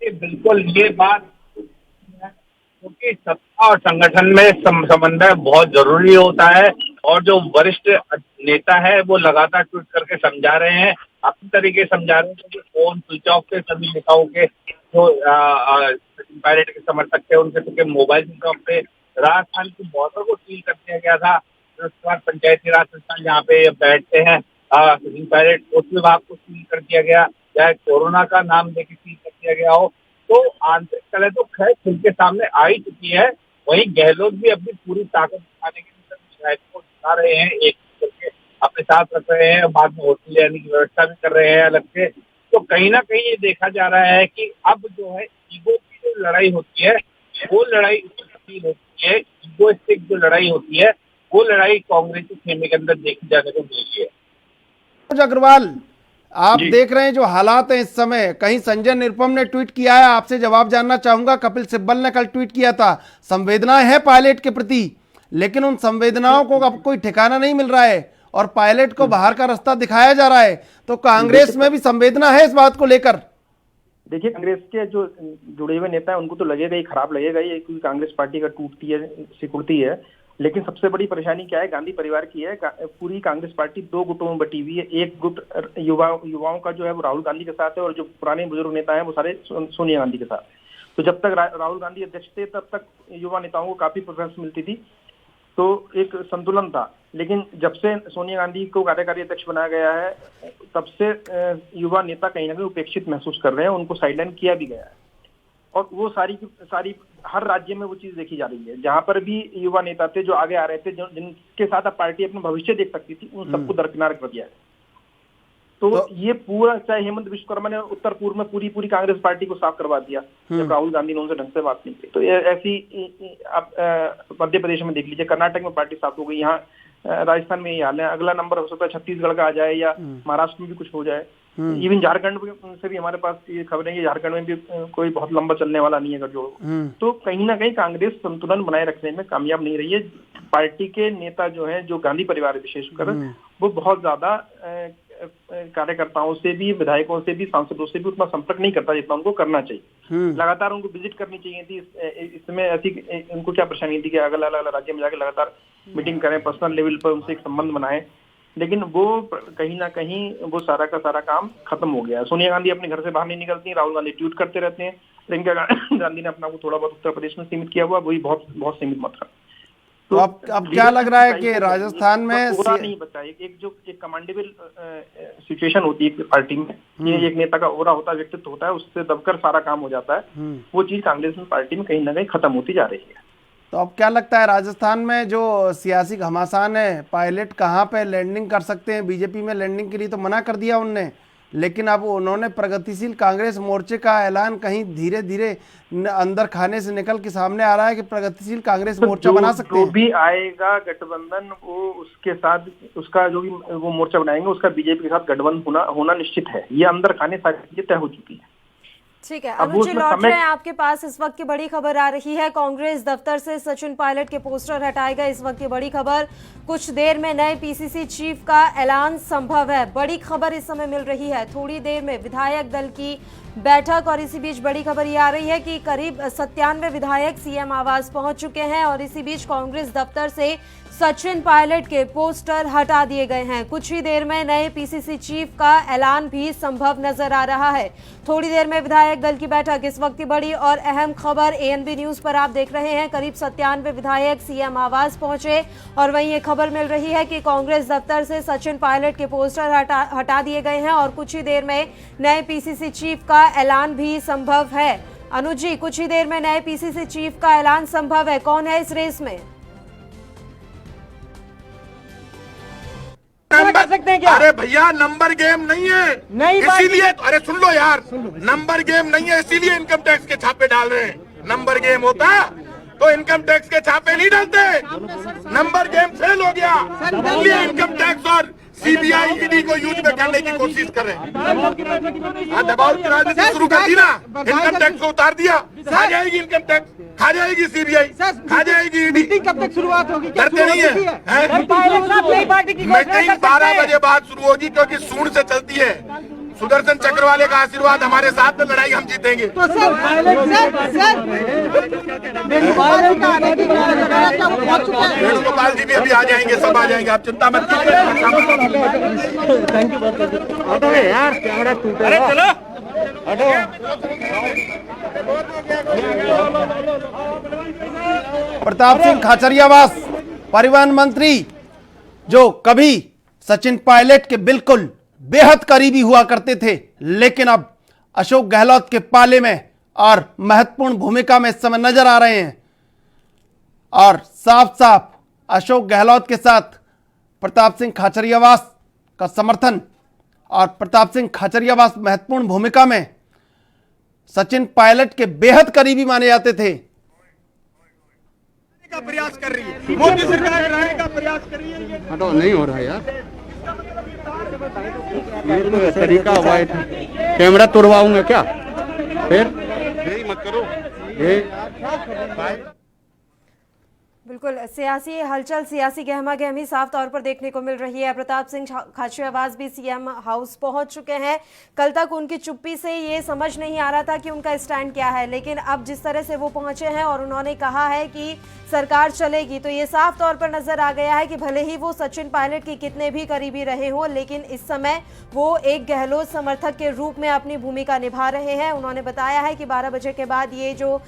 बिल्कुल ये बात, क्योंकि सत्ता और संगठन में समन्वय बहुत जरूरी होता है, और जो वरिष्ठ नेता है वो लगातार ट्वीट करके समझा रहे हैं, अपनी तरीके समझा रहे हैं कि फोन स्विच ऑफ थे सभी नेताओं के, जो सचिन पायलट के समर्थक थे उनके सबके मोबाइल स्विच ऑफ थे। राजस्थान की बॉर्डर को सील कर दिया गया था, उसके बाद पंचायती राज संस्थान जहाँ पे बैठते हैं सचिन पायलट, उस विभाग को सील कर दिया गया, चाहे कोरोना का नाम देके सील कर दिया गया हो। तो आंतरिक कलह तो खैर खुल के सामने आ ही चुकी है। वहीं गहलोत भी अपनी पूरी ताकत दिखाने के लिए विधायकों को दिखा रहे हैं, एक करके अपने साथ रख रहे हैं, बाद में होटल लेने की व्यवस्था भी कर रहे हैं अलग से। तो कहीं ना कहीं ये देखा जा रहा है कि अब जो है ईगो की जो लड़ाई होती है, वो लड़ाई होती है, ईगोइस्टिक जो लड़ाई होती है, वो लड़ाई कांग्रेस के खेमे के अंदर देखी जाने को मिली है। अग्रवाल, आप देख रहे हैं जो हालात हैं इस समय, कहीं संजय निरुपम ने ट्वीट किया है, आपसे जवाब जानना चाहूंगा। कपिल सिब्बल ने कल ट्वीट किया था, संवेदनाएं है पायलट के प्रति, लेकिन उन संवेदनाओं को अब कोई ठिकाना नहीं मिल रहा है और पायलट को बाहर का रास्ता दिखाया जा रहा है। तो कांग्रेस में भी संवेदना है इस बात को लेकर? देखिए, कांग्रेस के जो जुड़े हुए नेता है उनको तो लगेगा ही, खराब लगेगा ही, क्योंकि कांग्रेस पार्टी का टूटती है, सिकुड़ती है। लेकिन सबसे बड़ी परेशानी क्या है, गांधी परिवार की है। पूरी कांग्रेस पार्टी दो गुटों में बटी हुई है। एक गुट युवाओं का जो है वो राहुल गांधी के साथ है, और जो पुराने बुजुर्ग नेता हैं वो सारे सोनिया गांधी के साथ है। तो जब तक राहुल गांधी अध्यक्ष थे तब तक युवा नेताओं को काफी प्रेफरेंस मिलती थी, तो एक संतुलन था। लेकिन जब से सोनिया गांधी को कार्यकारी अध्यक्ष बनाया गया है, तब से युवा नेता कहीं ना कहीं उपेक्षित महसूस कर रहे हैं, उनको साइडलाइन किया भी गया है। और वो सारी हर राज्य में वो चीज देखी जा रही है। जहां पर भी युवा नेता थे जो आगे आ रहे थे, जिनके साथ अब पार्टी अपना भविष्य देख सकती थी, उन सबको दरकिनार कर दिया है। तो ये पूरा, चाहे हेमंत विश्वकर्मा ने उत्तर पूर्व में पूरी कांग्रेस पार्टी को साफ करवा दिया जब राहुल गांधी ने उनसे ढंग से बात नहीं की। तो ऐसी आप मध्य प्रदेश में देख लीजिए, कर्नाटक में पार्टी साफ हो गई, यहाँ राजस्थान में ये हाल है। अगला नंबर हो सकता है छत्तीसगढ़ का आ जाए या महाराष्ट्र में भी कुछ हो जाए। इवन झारखंड से भी हमारे पास ये खबरें कि झारखंड में भी कोई बहुत लंबा चलने वाला नहीं है गठजोड़। तो कहीं ना कहीं कांग्रेस संतुलन बनाए रखने में कामयाब नहीं रही है। पार्टी के नेता जो है, जो गांधी परिवार विशेषकर, वो बहुत ज्यादा कार्यकर्ताओं से भी, विधायकों से भी, सांसदों से भी उतना संपर्क नहीं करता जितना उनको करना चाहिए। लगातार उनको विजिट करनी चाहिए थी। इस समय ऐसी उनको क्या परेशानी थी कि अलग अलग राज्य में जाकर लगातार मीटिंग करें, पर्सनल लेवल पर उनसे एक संबंध बनाएं, लेकिन वो कहीं ना कहीं वो सारा का सारा काम खत्म हो गया। सोनिया गांधी अपने घर से बाहर नहीं निकलती, राहुल गांधी ट्वीट करते रहते हैं, प्रियंका गांधी ने अपना को थोड़ा बहुत उत्तर प्रदेश में सीमित किया हुआ, वही बहुत सीमित मात्रा। तो अब क्या लग रहा है कि राजस्थान में नहीं बचा, एक कमांडेबल सिचुएशन होती है पार्टी में, ये एक नेता का ओरा होता है, व्यक्तित्व होता है, उससे दबकर सारा काम हो जाता है। वो चीज कांग्रेस में पार्टी में कहीं ना कहीं खत्म होती जा रही है। तो अब क्या लगता है राजस्थान में जो सियासी घमासान है, पायलट कहाँ पे लैंडिंग कर सकते हैं? बीजेपी में लैंडिंग के लिए तो मना कर दिया उनने, लेकिन अब उन्होंने प्रगतिशील कांग्रेस मोर्चे का ऐलान कहीं धीरे धीरे अंदर खाने से निकल के सामने आ रहा है कि प्रगतिशील कांग्रेस मोर्चा बना सकते हैं। जो भी आएगा गठबंधन, वो उसके साथ उसका जो भी वो मोर्चा बनाएंगे उसका बीजेपी के साथ गठबंधन होना निश्चित है। ये अंदर खाने सारी चीजें तय हो चुकी है। ठीक है, अब अनुज जी उसमें लौट समय- रहे हैं आपके पास। इस वक्त की बड़ी खबर आ रही है, कांग्रेस दफ्तर से सचिन पायलट के पोस्टर हटाए गए। इस वक्त की बड़ी खबर, कुछ देर में नए पीसीसी चीफ का ऐलान संभव है। बड़ी खबर इस समय मिल रही है, थोड़ी देर में विधायक दल की बैठक। और इसी बीच बड़ी खबर ये आ रही है कि करीब 97 विधायक सीएम आवास पहुंच चुके हैं। और इसी बीच कांग्रेस दफ्तर से सचिन पायलट के पोस्टर हटा दिए गए हैं। कुछ ही देर में नए पीसीसी चीफ का ऐलान भी संभव नजर आ रहा है। थोड़ी देर में विधायक दल की बैठक। इस वक्त की बड़ी और अहम खबर एएनबी न्यूज पर आप देख रहे हैं। करीब 97 विधायक सीएम आवास पहुंचे और वहीं ये खबर मिल रही है कि कांग्रेस दफ्तर से सचिन पायलट के पोस्टर हटा दिए गए हैं और कुछ ही देर में नए पीसीसी चीफ का ऐलान भी संभव है। अनुज जी, कुछ ही देर में नए पीसीसी चीफ का ऐलान संभव है। कौन है इस रेस में? कर सकते हैं क्या? अरे भैया नंबर गेम नहीं है, नहीं इसीलिए अरे सुन लो यार, नंबर गेम नहीं है इसीलिए इनकम टैक्स के छापे डाल रहे हैं। नंबर गेम होता तो इनकम टैक्स के छापे नहीं डालते। नंबर गेम फेल हो गया, इसलिए इनकम टैक्स और सीबीआई ईडी को यूज में करने की कोशिश कर रहे हैं। दबाव की राजनीति शुरू कर दी ना, इनकम टैक्स को उतार दिया, खा जाएगी इनकम टैक्स, खा जाएगी सीबीआई, खा जाएगी ईडी। कब तक शुरुआत होगी? करते नहीं है, मीटिंग 12 बजे बाद शुरू होगी क्योंकि सूंड से चलती है। सुदर्शन चक्र वाले का आशीर्वाद हमारे साथ में, लड़ाई हम जीतेंगे। तो सर वेणुगोपाल जी भी अभी आ जाएंगे, सब आ जाएंगे, आप चिंता मत कीजिए। अरे चलो प्रताप सिंह खाचरियावास परिवहन मंत्री, जो कभी सचिन पायलट के बिल्कुल बेहद करीबी हुआ करते थे, लेकिन अब अशोक गहलोत के पाले में और महत्वपूर्ण भूमिका में इस समय नजर आ रहे हैं। और साफ साफ अशोक गहलोत के साथ प्रताप सिंह खाचरियावास का समर्थन, और प्रताप सिंह खाचरियावास महत्वपूर्ण भूमिका में सचिन पायलट के बेहद करीबी माने जाते थे। का प्रयास कर रही है मोदी सरकार, लाने का प्रयास कर रही है। हटो, नहीं हो रहा यार, ये तो तरीका वाइट कैमरा तोड़वाऊंगा क्या? फिर यही मत करो। बिल्कुल, सियासी हलचल, सियासी गहमा गहमी साफ तौर पर देखने को मिल रही है। प्रताप सिंह खाचरियावास भी सीएम हाउस पहुंच चुके हैं। कल तक उनकी चुप्पी से ये समझ नहीं आ रहा था कि उनका स्टैंड क्या है, लेकिन अब जिस तरह से वो पहुंचे हैं और उन्होंने कहा है कि सरकार चलेगी, तो ये साफ तौर पर नजर आ गया है कि भले ही वो सचिन पायलट के कितने भी करीबी रहे हो, लेकिन इस समय वो एक गहलोत समर्थक के रूप में अपनी भूमिका निभा रहे हैं। उन्होंने बताया है कि 12 बजे के बाद ये जो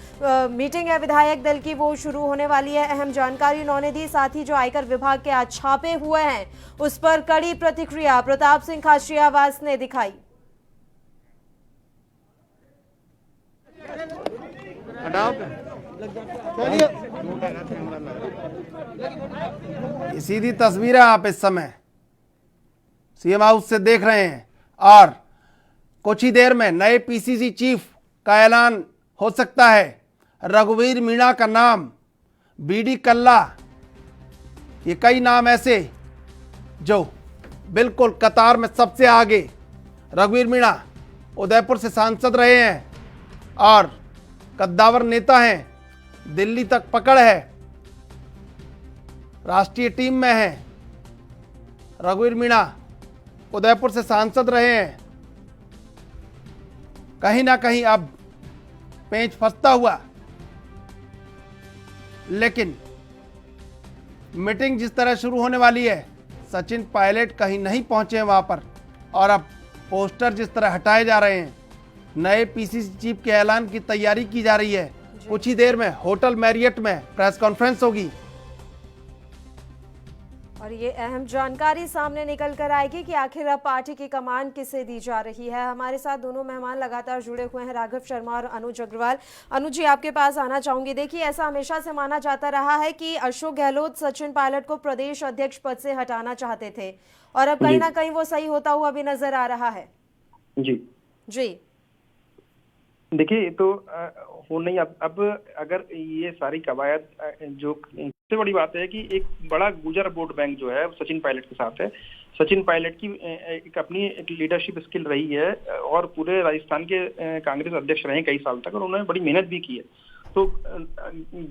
मीटिंग है विधायक दल की, वो शुरू होने वाली है। अहम जानकारी उन्होंने दी। साथ ही जो आयकर विभाग के आज छापे हुए हैं, उस पर कड़ी प्रतिक्रिया प्रताप सिंह खाचरियावास ने दिखाई। ये सीधी तस्वीरें आप इस समय सीएम हाउस से देख रहे हैं। और कुछ ही देर में नए पीसीसी चीफ का ऐलान हो सकता है। रघुवीर मीणा का नाम, बीडी कल्ला, ये कई नाम ऐसे जो बिल्कुल कतार में सबसे आगे। रघुवीर मीणा उदयपुर से सांसद रहे हैं और कद्दावर नेता हैं, दिल्ली तक पकड़ है, राष्ट्रीय टीम में है। रघुवीर मीणा उदयपुर से सांसद रहे हैं। कहीं ना कहीं अब पेंच फंसता हुआ, लेकिन मीटिंग जिस तरह शुरू होने वाली है, सचिन पायलट कहीं नहीं पहुंचे हैं वहां पर, और अब पोस्टर जिस तरह हटाए जा रहे हैं, नए पीसीसी चीफ के ऐलान की तैयारी की जा रही है। कुछ ही देर में होटल मैरियट में प्रेस कॉन्फ्रेंस होगी और ये अहम जानकारी सामने निकल कर आएगी कि आखिर अब पार्टी की कमान किसे दी जा रही है। हमारे साथ दोनों मेहमान लगातार जुड़े हुए हैं, राघव शर्मा और अनुज अग्रवाल। अनुज जी, आपके पास आना चाहूंगी। देखिए, ऐसा हमेशा से माना जाता रहा है कि अशोक गहलोत सचिन पायलट को प्रदेश अध्यक्ष पद से हटाना चाहते थे, और अब कहीं ना कहीं वो सही होता हुआ भी नजर आ रहा है। जी जी देखिए ये तो हो नहीं। अब अगर ये सारी कवायद जो सबसे बड़ी बात है कि एक बड़ा गुजर वोट बैंक जो है सचिन पायलट के साथ है। सचिन पायलट की एक अपनी एक लीडरशिप स्किल रही है और पूरे राजस्थान के कांग्रेस अध्यक्ष रहे कई साल तक और उन्होंने बड़ी मेहनत भी की है। तो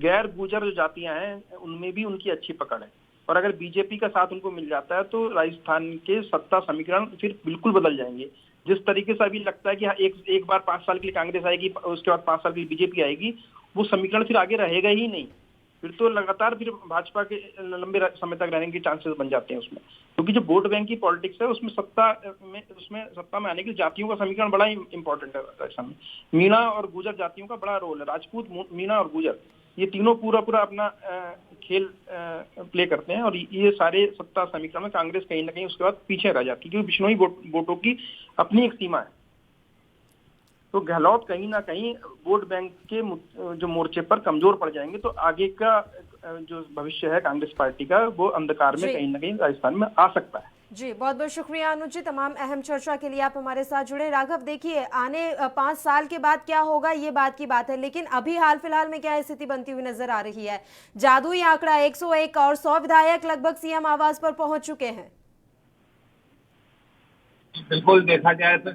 गैर गुजर जो जातियां हैं उनमें भी उनकी अच्छी पकड़ है और अगर बीजेपी का साथ उनको मिल जाता है तो राजस्थान के सत्ता समीकरण फिर बिल्कुल बदल जाएंगे। जिस तरीके से अभी लगता है कि एक बार 5 साल के लिए कांग्रेस आएगी, उसके बाद 5 साल के लिए बीजेपी आएगी, वो समीकरण फिर आगे रहेगा ही नहीं। फिर तो लगातार फिर भाजपा के लंबे समय तक रहने के चांसेस बन जाते हैं उसमें, क्योंकि जो वोट बैंक की पॉलिटिक्स है उसमें सत्ता में आने के जातियों का समीकरण बड़ा ही इंपॉर्टेंट है राजस्थान में। मीणा और गुजर जातियों का बड़ा रोल है। राजपूत, मीणा और गुजर ये तीनों पूरा अपना खेल प्ले करते हैं और ये सारे सत्ता समीकरण में कांग्रेस कहीं ना कहीं उसके बाद पीछे रह जाती है, क्योंकि बिश्नोई वोटों की अपनी एक सीमा है। तो गहलोत कहीं ना कहीं वोट बैंक के जो मोर्चे पर कमजोर पड़ जाएंगे तो आगे का जो भविष्य है कांग्रेस पार्टी का वो अंधकार में कहीं ना कहीं राजस्थान में आ सकता है। जी, बहुत बहुत शुक्रिया अनुज जी, तमाम अहम चर्चा के लिए आप हमारे साथ जुड़े। राघव, देखिए आने 5 साल के बाद क्या होगा ये बात की बात है, लेकिन अभी हाल फिलहाल में क्या स्थिति बनती हुई नजर आ रही है? जादुई आंकड़ा 101 और 100 विधायक लगभग सीएम आवास पर पहुंच चुके हैं। बिल्कुल देखा जाए तो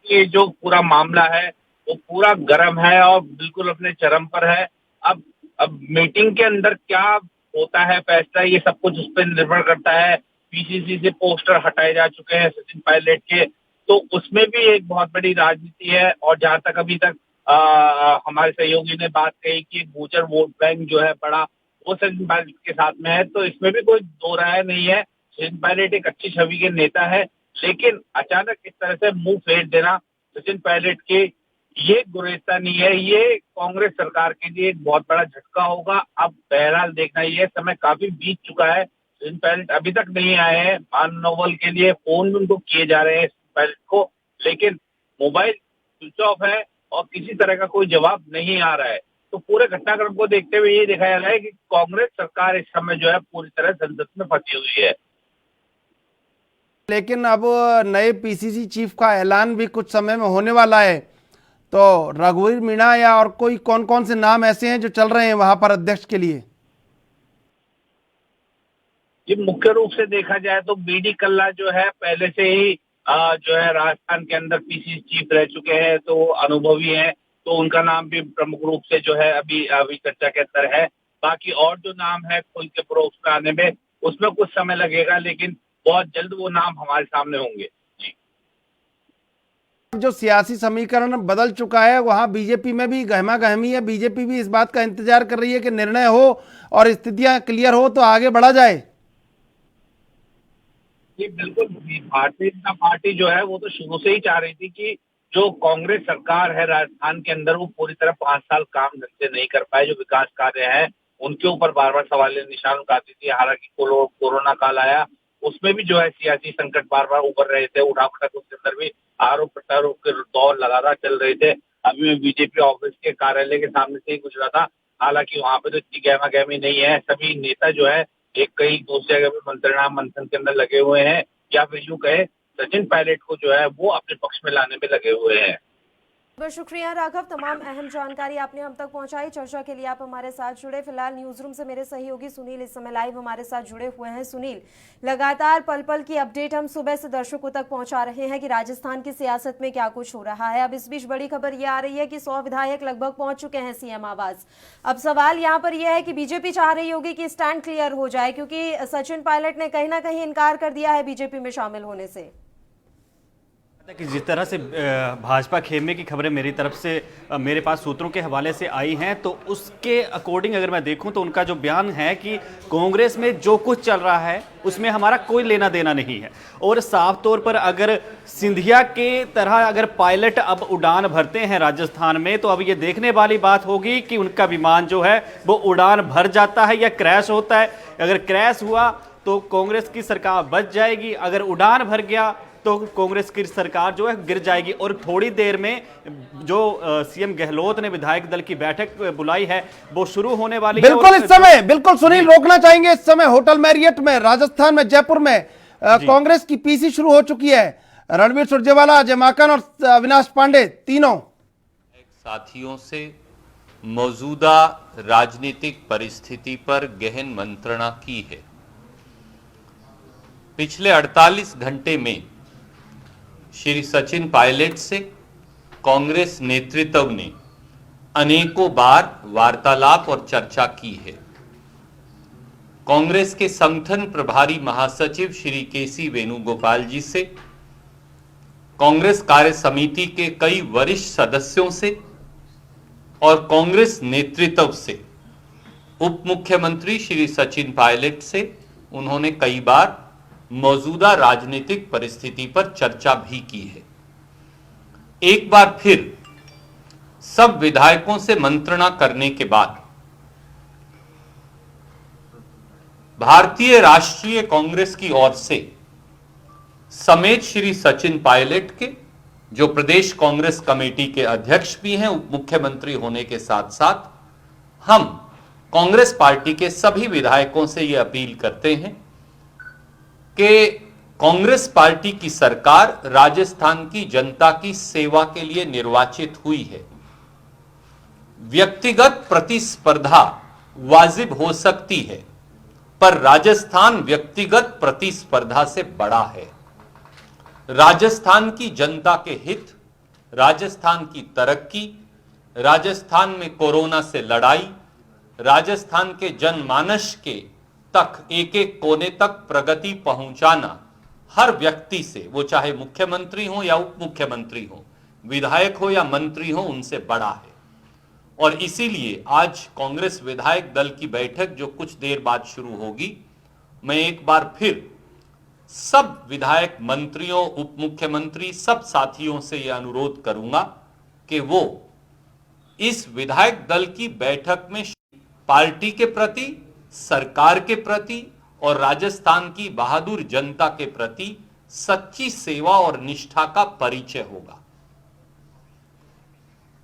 ये जो पूरा मामला है वो पूरा गर्म है और बिल्कुल अपने चरम पर है। अब मीटिंग के अंदर क्या होता है फैसला, ये सब कुछ उस पर निर्भर करता है। पीसीसी से पोस्टर हटाए जा चुके हैं सचिन पायलट के, तो उसमें भी एक बहुत बड़ी राजनीति है। और जहां तक अभी तक हमारे सहयोगी ने बात कही कि गुजर वोट बैंक जो है बड़ा, वो सचिन पायलट के साथ में है, तो इसमें भी कोई दो राय नहीं है। सचिन पायलट एक अच्छी छवि के नेता है, लेकिन अचानक इस तरह से मुंह फेर देना सचिन पायलट के, ये गुरेस्ता नहीं है, ये कांग्रेस सरकार के लिए एक बहुत बड़ा झटका होगा। अब बहरहाल देखना, ये समय काफी बीत चुका है, सचिन पायलट अभी तक नहीं आए हैं। माननोवल के लिए फोन भी उनको किए जा रहे हैं पायलट को, लेकिन मोबाइल स्विच ऑफ है और किसी तरह का कोई जवाब नहीं आ रहा है। तो पूरे घटनाक्रम को देखते हुए ये देखा जा रहा है कि कांग्रेस सरकार इस समय जो है पूरी तरह संसद में फंसी हुई है। लेकिन अब नए पीसीसी चीफ का ऐलान भी कुछ समय में होने वाला है, तो रघुवीर मीणा या और कोई कौन कौन से नाम ऐसे हैं जो चल रहे हैं वहां पर अध्यक्ष के लिए? ये मुख्य रूप से देखा जाए तो बीडी कल्ला जो है पहले से ही जो है राजस्थान के अंदर पीसीसी चीफ रह चुके हैं, तो अनुभवी हैं, तो उनका नाम भी प्रमुख रूप से जो है अभी चर्चा के अंदर है। बाकी और जो नाम है खुल के प्रोक्स में आने में उसमें कुछ समय लगेगा, लेकिन बहुत जल्द वो नाम हमारे सामने होंगे। जी, जो सियासी समीकरण बदल चुका है वहां बीजेपी में भी गहमा गहमी है। बीजेपी भी इस बात का इंतजार कर रही है कि निर्णय हो और स्थितियां क्लियर हो तो आगे बढ़ा जाए। ये बिल्कुल, भारतीय जनता पार्टी जो है वो तो शुरू से ही चाह रही थी कि जो कांग्रेस सरकार है राजस्थान के अंदर वो पूरी तरह 5 साल काम ढंग से नहीं कर पाए। जो विकास कार्य है उनके ऊपर बार बार सवाल निशान उठाती थी। हालांकि कोरोना काल आया, उसमें भी जो है सियासी संकट बार बार उभर रहे थे, उठाकर उसके अंदर भी आरोप प्रत्यारोप के दौर लगातार चल रहे थे। अभी मैं बीजेपी ऑफिस के कार्यालय के सामने से ही गुजरा था, हालांकि वहां पे तो इतनी गहमा गहमी नहीं है। सभी नेता जो है एक कई दूसरी जगह पे मंत्रणा मंथन के अंदर लगे हुए हैं, या फिर यूं कहे सचिन पायलट को जो है वो अपने पक्ष में लाने में लगे हुए हैं। बहुत शुक्रिया राघव, तमाम अहम जानकारी आपने हम तक पहुंचाई। चर्चा के लिए आप हमारे साथ जुड़े। फिलहाल न्यूज रूम से मेरे सहयोगी सुनील इस समय लाइव हमारे साथ जुड़े हुए हैं। सुनील, लगातार पल पल की अपडेट हम सुबह से दर्शकों तक पहुंचा रहे हैं कि राजस्थान की सियासत में क्या कुछ हो रहा है। अब इस बीच बड़ी खबर यह आ रही है कि 100 विधायक लगभग पहुंच चुके हैं सीएम आवास। अब सवाल यहाँ पर यह है कि बीजेपी चाह रही होगी कि स्टैंड क्लियर हो जाए, क्योंकि सचिन पायलट ने कहीं ना कहीं इनकार कर दिया है बीजेपी में शामिल होने से। कि जिस तरह से भाजपा खेमे की खबरें मेरी तरफ से मेरे पास सूत्रों के हवाले से आई हैं, तो उसके अकॉर्डिंग अगर मैं देखूं तो उनका जो बयान है कि कांग्रेस में जो कुछ चल रहा है उसमें हमारा कोई लेना देना नहीं है। और साफ तौर पर अगर सिंधिया के तरह अगर पायलट अब उड़ान भरते हैं राजस्थान में, तो अब ये देखने वाली बात होगी कि उनका विमान जो है वो उड़ान भर जाता है या क्रैश होता है। अगर क्रैश हुआ तो कांग्रेस की सरकार बच जाएगी, अगर उड़ान भर गया तो कांग्रेस की सरकार जो है गिर जाएगी। और थोड़ी देर में जो सीएम गहलोत ने विधायक दल की बैठक बुलाई है वो शुरू होने वाली है। बिल्कुल इस समय, बिल्कुल सुनील, रोकना चाहेंगे इस समय होटल मैरियट में राजस्थान में जयपुर में कांग्रेस की पीसी शुरू हो चुकी है। रणवीर सुरजेवाला, अजय माकन और अविनाश पांडे तीनों साथियों से मौजूदा राजनीतिक परिस्थिति पर गहन मंत्रणा की है। पिछले 48 घंटे में श्री सचिन पायलट से कांग्रेस नेतृत्व ने अनेकों बार वार्तालाप और चर्चा की है। कांग्रेस के संगठन प्रभारी महासचिव श्री केसी वेणुगोपाल जी से, कांग्रेस कार्य समिति के कई वरिष्ठ सदस्यों से और कांग्रेस नेतृत्व से, उप मुख्यमंत्री श्री सचिन पायलट से उन्होंने कई बार मौजूदा राजनीतिक परिस्थिति पर चर्चा भी की है। एक बार फिर सब विधायकों से मंत्रणा करने के बाद भारतीय राष्ट्रीय कांग्रेस की ओर से समेत श्री सचिन पायलट के, जो प्रदेश कांग्रेस कमेटी के अध्यक्ष भी हैं उप मुख्यमंत्री होने के साथ साथ, हम कांग्रेस पार्टी के सभी विधायकों से यह अपील करते हैं कि कांग्रेस पार्टी की सरकार राजस्थान की जनता की सेवा के लिए निर्वाचित हुई है। व्यक्तिगत प्रतिस्पर्धा वाजिब हो सकती है, पर राजस्थान व्यक्तिगत प्रतिस्पर्धा से बड़ा है। राजस्थान की जनता के हित, राजस्थान की तरक्की, राजस्थान में कोरोना से लड़ाई, राजस्थान के जनमानस के तक एक एक कोने तक प्रगति पहुंचाना हर व्यक्ति से, वो चाहे मुख्यमंत्री हो या उप मुख्यमंत्री हो, विधायक हो या मंत्री हो, उनसे बड़ा है। और इसीलिए आज कांग्रेस विधायक दल की बैठक जो कुछ देर बाद शुरू होगी, मैं एक बार फिर सब विधायक मंत्रियों, उप मुख्यमंत्री, सब साथियों से यह अनुरोध करूंगा कि वो इस विधायक दल की बैठक में पार्टी के प्रति, सरकार के प्रति और राजस्थान की बहादुर जनता के प्रति सच्ची सेवा और निष्ठा का परिचय होगा।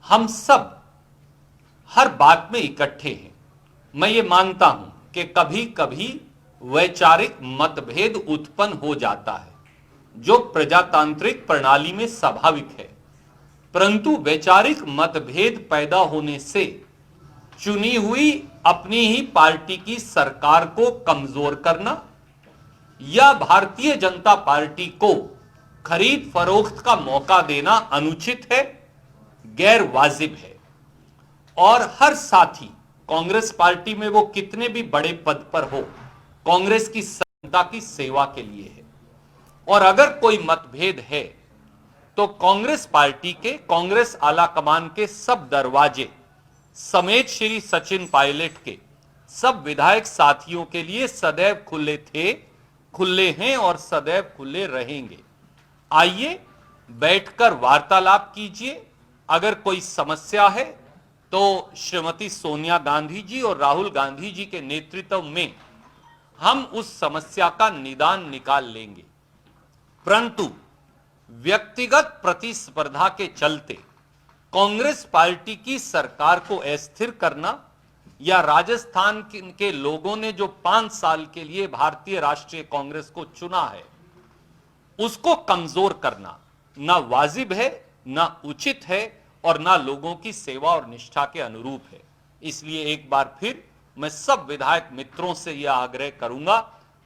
हम सब हर बात में इकट्ठे हैं। मैं ये मानता हूं कि कभी कभी वैचारिक मतभेद उत्पन्न हो जाता है, जो प्रजातांत्रिक प्रणाली में स्वाभाविक है, परंतु वैचारिक मतभेद पैदा होने से चुनी हुई अपनी ही पार्टी की सरकार को कमजोर करना या भारतीय जनता पार्टी को खरीद फरोख्त का मौका देना अनुचित है, गैर वाजिब है। और हर साथी कांग्रेस पार्टी में वो कितने भी बड़े पद पर हो, कांग्रेस की जनता की सेवा के लिए है। और अगर कोई मतभेद है तो कांग्रेस पार्टी के, कांग्रेस आला कमान के सब दरवाजे समेत श्री सचिन पायलट के सब विधायक साथियों के लिए सदैव खुले थे, खुले हैं और सदैव खुले रहेंगे। आइए बैठकर वार्तालाप कीजिए। अगर कोई समस्या है तो श्रीमती सोनिया गांधी जी और राहुल गांधी जी के नेतृत्व में हम उस समस्या का निदान निकाल लेंगे। परंतु व्यक्तिगत प्रतिस्पर्धा के चलते कांग्रेस पार्टी की सरकार को अस्थिर करना या राजस्थान के लोगों ने जो 5 साल के लिए भारतीय राष्ट्रीय कांग्रेस को चुना है, उसको कमजोर करना ना वाजिब है, ना उचित है और ना लोगों की सेवा और निष्ठा के अनुरूप है। इसलिए एक बार फिर मैं सब विधायक मित्रों से यह आग्रह करूंगा,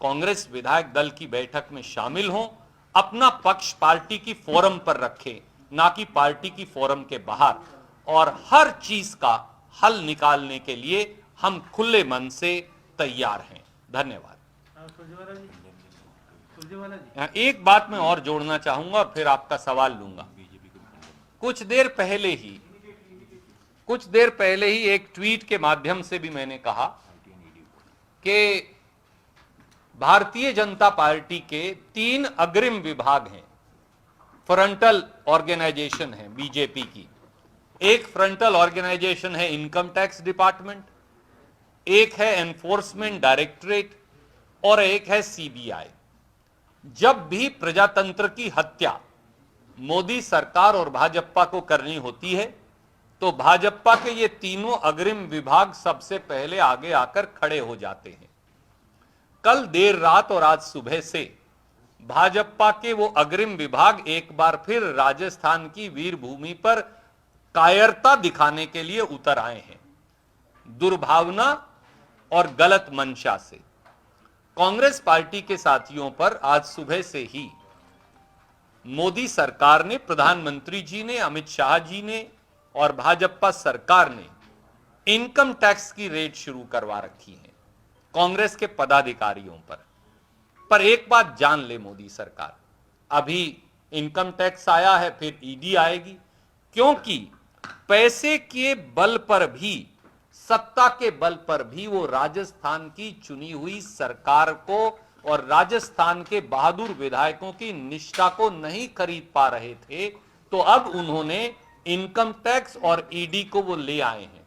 कांग्रेस विधायक दल की बैठक में शामिल हों, अपना पक्ष पार्टी की फोरम पर रखें, ना कि पार्टी की फोरम के बाहर, और हर चीज का हल निकालने के लिए हम खुले मन से तैयार हैं। धन्यवाद। एक बात मैं और जोड़ना चाहूंगा और फिर आपका सवाल लूंगा। कुछ देर पहले ही एक ट्वीट के माध्यम से भी मैंने कहा कि भारतीय जनता पार्टी के 3 अग्रिम विभाग हैं, फ्रंटल ऑर्गेनाइजेशन है बीजेपी की। एक फ्रंटल ऑर्गेनाइजेशन है इनकम टैक्स डिपार्टमेंट, एक है एनफोर्समेंट डायरेक्टरेट और एक है सीबीआई। जब भी प्रजातंत्र की हत्या मोदी सरकार और भाजपा को करनी होती है तो भाजपा के ये तीनों अग्रिम विभाग सबसे पहले आगे आकर खड़े हो जाते हैं। कल देर रात और आज सुबह से भाजपा के वो अग्रिम विभाग एक बार फिर राजस्थान की वीर भूमि पर कायरता दिखाने के लिए उतर आए हैं, दुर्भावना और गलत मंशा से। कांग्रेस पार्टी के साथियों पर आज सुबह से ही मोदी सरकार ने, प्रधानमंत्री जी ने, अमित शाह जी ने और भाजपा सरकार ने इनकम टैक्स की रेड शुरू करवा रखी है कांग्रेस के पदाधिकारियों पर एक बात जान ले मोदी सरकार, अभी इनकम टैक्स आया है, फिर ईडी आएगी, क्योंकि पैसे के बल पर भी, सत्ता के बल पर भी वो राजस्थान की चुनी हुई सरकार को और राजस्थान के बहादुर विधायकों की निष्ठा को नहीं खरीद पा रहे थे, तो अब उन्होंने इनकम टैक्स और ईडी को वो ले आए हैं।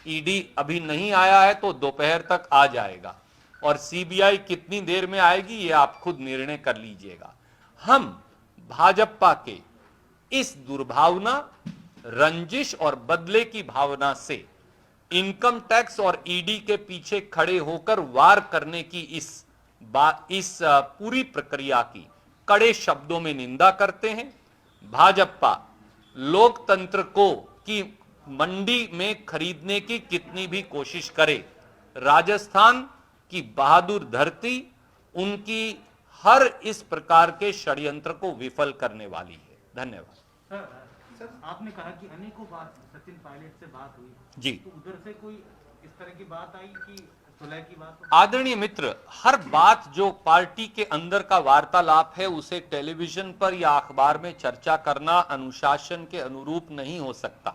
ईडी अभी नहीं आया है तो दोपहर तक आ जाएगा, और सीबीआई कितनी देर में आएगी ये आप खुद निर्णय कर लीजिएगा। हम भाजपा के इस दुर्भावना, रंजिश और बदले की भावना से इनकम टैक्स और ईडी के पीछे खड़े होकर वार करने की इस पूरी प्रक्रिया की कड़े शब्दों में निंदा करते हैं। भाजपा लोकतंत्र को की मंडी में खरीदने की कितनी भी कोशिश करे, राजस्थान की बहादुर धरती उनकी हर इस प्रकार के षड्यंत्र को विफल करने वाली है। धन्यवाद। सर, आपने कहा कि अनेकों बार सचिन पायलट से बात हुई जी, तो उधर से कोई इस तरह की बात आई कि सुलह की बात? आदरणीय मित्र, हर बात जो पार्टी के अंदर का वार्तालाप है उसे टेलीविजन पर या अखबार में चर्चा करना अनुशासन के अनुरूप नहीं हो सकता,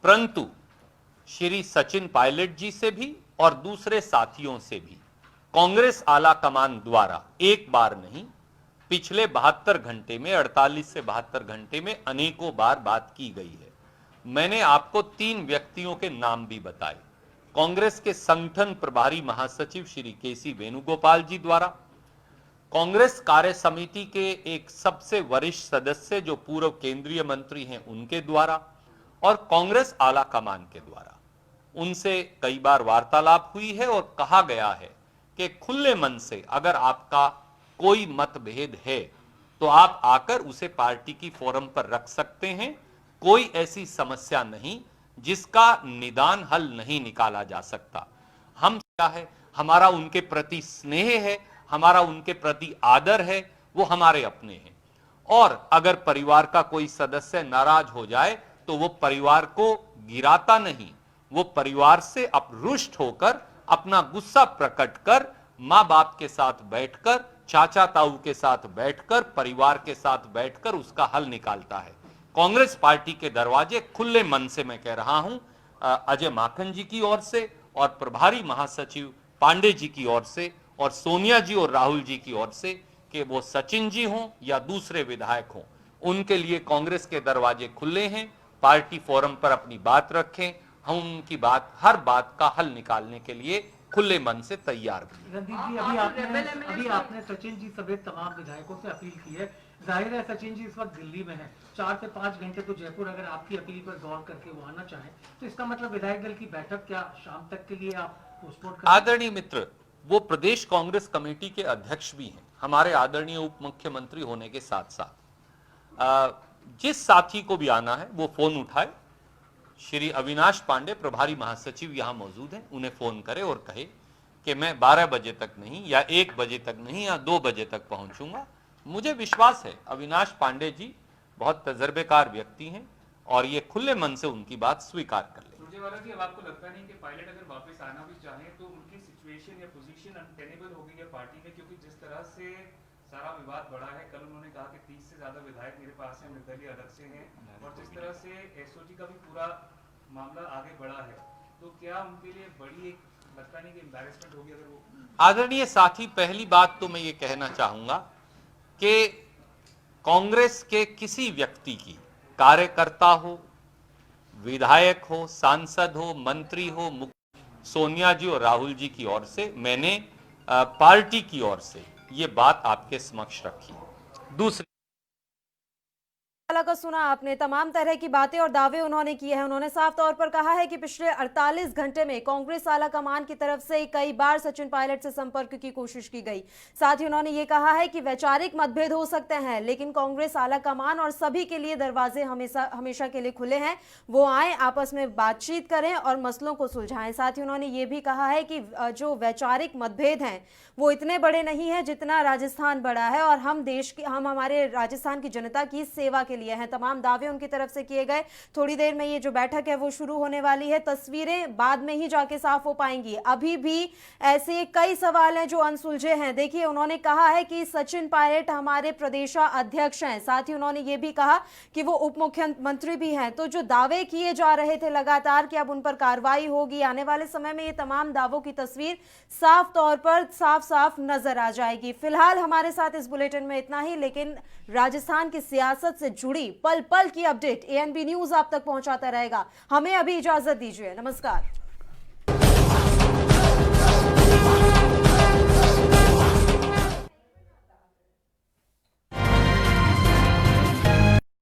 परंतु श्री सचिन पायलट जी से भी और दूसरे साथियों से भी कांग्रेस आला कमान द्वारा एक बार नहीं, पिछले 72 घंटे में, 48 से 72 घंटे में अनेकों बार बात की गई है। मैंने आपको 3 व्यक्तियों के नाम भी बताए। कांग्रेस के संगठन प्रभारी महासचिव श्री केसी वेणुगोपाल जी द्वारा, कांग्रेस कार्य समिति के एक सबसे वरिष्ठ सदस्य जो पूर्व केंद्रीय मंत्री हैं उनके द्वारा, और कांग्रेस आला कमान के द्वारा उनसे कई बार वार्तालाप हुई है और कहा गया है कि खुले मन से अगर आपका कोई मतभेद है तो आप आकर उसे पार्टी की फोरम पर रख सकते हैं। कोई ऐसी समस्या नहीं जिसका निदान हल नहीं निकाला जा सकता। हम क्या है, हमारा उनके प्रति स्नेह है, हमारा उनके प्रति आदर है, वो हमारे अपने हैं। और अगर परिवार का कोई सदस्य नाराज हो जाए तो वो परिवार को गिराता नहीं, वो परिवार से रुष्ट होकर अपना गुस्सा प्रकट कर मां बाप के साथ बैठकर, चाचा ताऊ के साथ बैठकर, परिवार के साथ बैठकर उसका हल निकालता है। कांग्रेस पार्टी के दरवाजे खुले मन से, मैं कह रहा हूं, अजय माकन जी की ओर से और प्रभारी महासचिव पांडे जी की ओर से और सोनिया जी और राहुल जी की ओर से, कि वो सचिन जी हों या दूसरे विधायक हों, उनके लिए कांग्रेस के दरवाजे खुले हैं। पार्टी फोरम पर अपनी बात रखें, हम उनकी बात, हर बात का हल निकालने के लिए खुले मन से तैयार हैं। रणदीप जी, अभी आपने सचिन जी समेत तमाम विधायकों से अपील की है। जाहिर है सचिन जी इस वक्त दिल्ली में है, 4 से 5 घंटे तो जयपुर अगर आपकी अपील पर गौर करके वो आना चाहे तो इसका मतलब विधायक दल की बैठक क्या शाम तक के लिए आप पोस्टपोन करें? आदरणीय मित्र, वो प्रदेश कांग्रेस कमेटी के अध्यक्ष भी हैं, हमारे आदरणीय उप मुख्यमंत्री होने के साथ साथ। जिस साथी को भी आना है वो फोन उठाए। श्री अविनाश पांडे प्रभारी महासचिव यहां मौजूद हैं, उन्हें फोन करे और कहे कि मैं 12 बजे तक नहीं या 1 बजे तक नहीं या 2 बजे तक पहुंचूंगा। मुझे विश्वास है अविनाश पांडे जी बहुत तजर्बेकार व्यक्ति हैं और ये खुले मन से उनकी बात स्वीकार कर लें। सुरजेवाला जी, अब आपको लगता नहीं कि पायलट अगर वापस आना भी चाहें तो उनकी सिचुएशन या पोजीशन अनटेनेबल हो गई है पार्टी में, क्योंकि जिस तरह से सारा विवाद बढ़ा है, कल उन्होंने कहा कि 30 से ज्यादा विधायक मेरे पास हैं, निर्दलीय अलग से हैं, और जिस तरह से एसओजी का भी पूरा मामला आगे बढ़ा है, तो क्या उनके लिए बड़ी एक लगता नहीं कि एम्बैरेसमेंट होगी अगर वो? आदरणीय साथी, पहली बात तो मैं ये कहना चाहूंगा कि कांग्रेस के किसी व्यक्ति की, कार्यकर्ता हो, विधायक हो, सांसद हो, मंत्री हो, सोनिया जी और राहुल जी की ओर से मैंने पार्टी की ओर से ये बात आपके समक्ष रखी। दूसरी का सुना आपने, तमाम तरह की बातें और दावे उन्होंने किए हैं। उन्होंने साफ तौर पर कहा है कि पिछले 48 घंटे में कांग्रेस आला कमान की तरफ से कई बार सचिन पायलट से संपर्क की कोशिश की गई। साथ ही उन्होंने ये कहा है कि वैचारिक मतभेद हो सकते हैं, लेकिन कांग्रेस आला कमान और सभी के लिए दरवाजे हमेशा के लिए खुले हैं। वो आए, आपस में बातचीत करें और मसलों को सुलझाएं। साथ ही उन्होंने ये भी कहा है कि जो वैचारिक मतभेद हैं वो इतने बड़े नहीं है जितना राजस्थान बड़ा है, और हम हमारे राजस्थान की जनता की सेवा के लिए हैं। तमाम दावे उनकी तरफ से किए गए। थोड़ी देर में ये जो बैठक है वो शुरू होने वाली है। तस्वीरें बाद में ही जाके साफ हो पाएंगी। अभी भी ऐसे कई सवाल हैं जो अनसुलझे हैं। देखिए, उन्होंने कहा है कि सचिन पायलट हमारे प्रदेशाध्यक्ष हैं। साथ ही उन्होंने ये भी कहा कि वो उप मुख्यमंत्री भी हैं। तो जो दावे किए जा रहे थे लगातार कि अब उन पर कार्रवाई होगी, आने वाले समय में ये तमाम दावों की तस्वीर साफ तौर पर साफ नजर आ जाएगी। फिलहाल हमारे साथ इस बुलेटिन में इतना ही, लेकिन राजस्थान की सियासत से जुड़ी पल पल की अपडेट ANB न्यूज आप तक पहुंचाता रहेगा। हमें अभी इजाजत दीजिए। नमस्कार।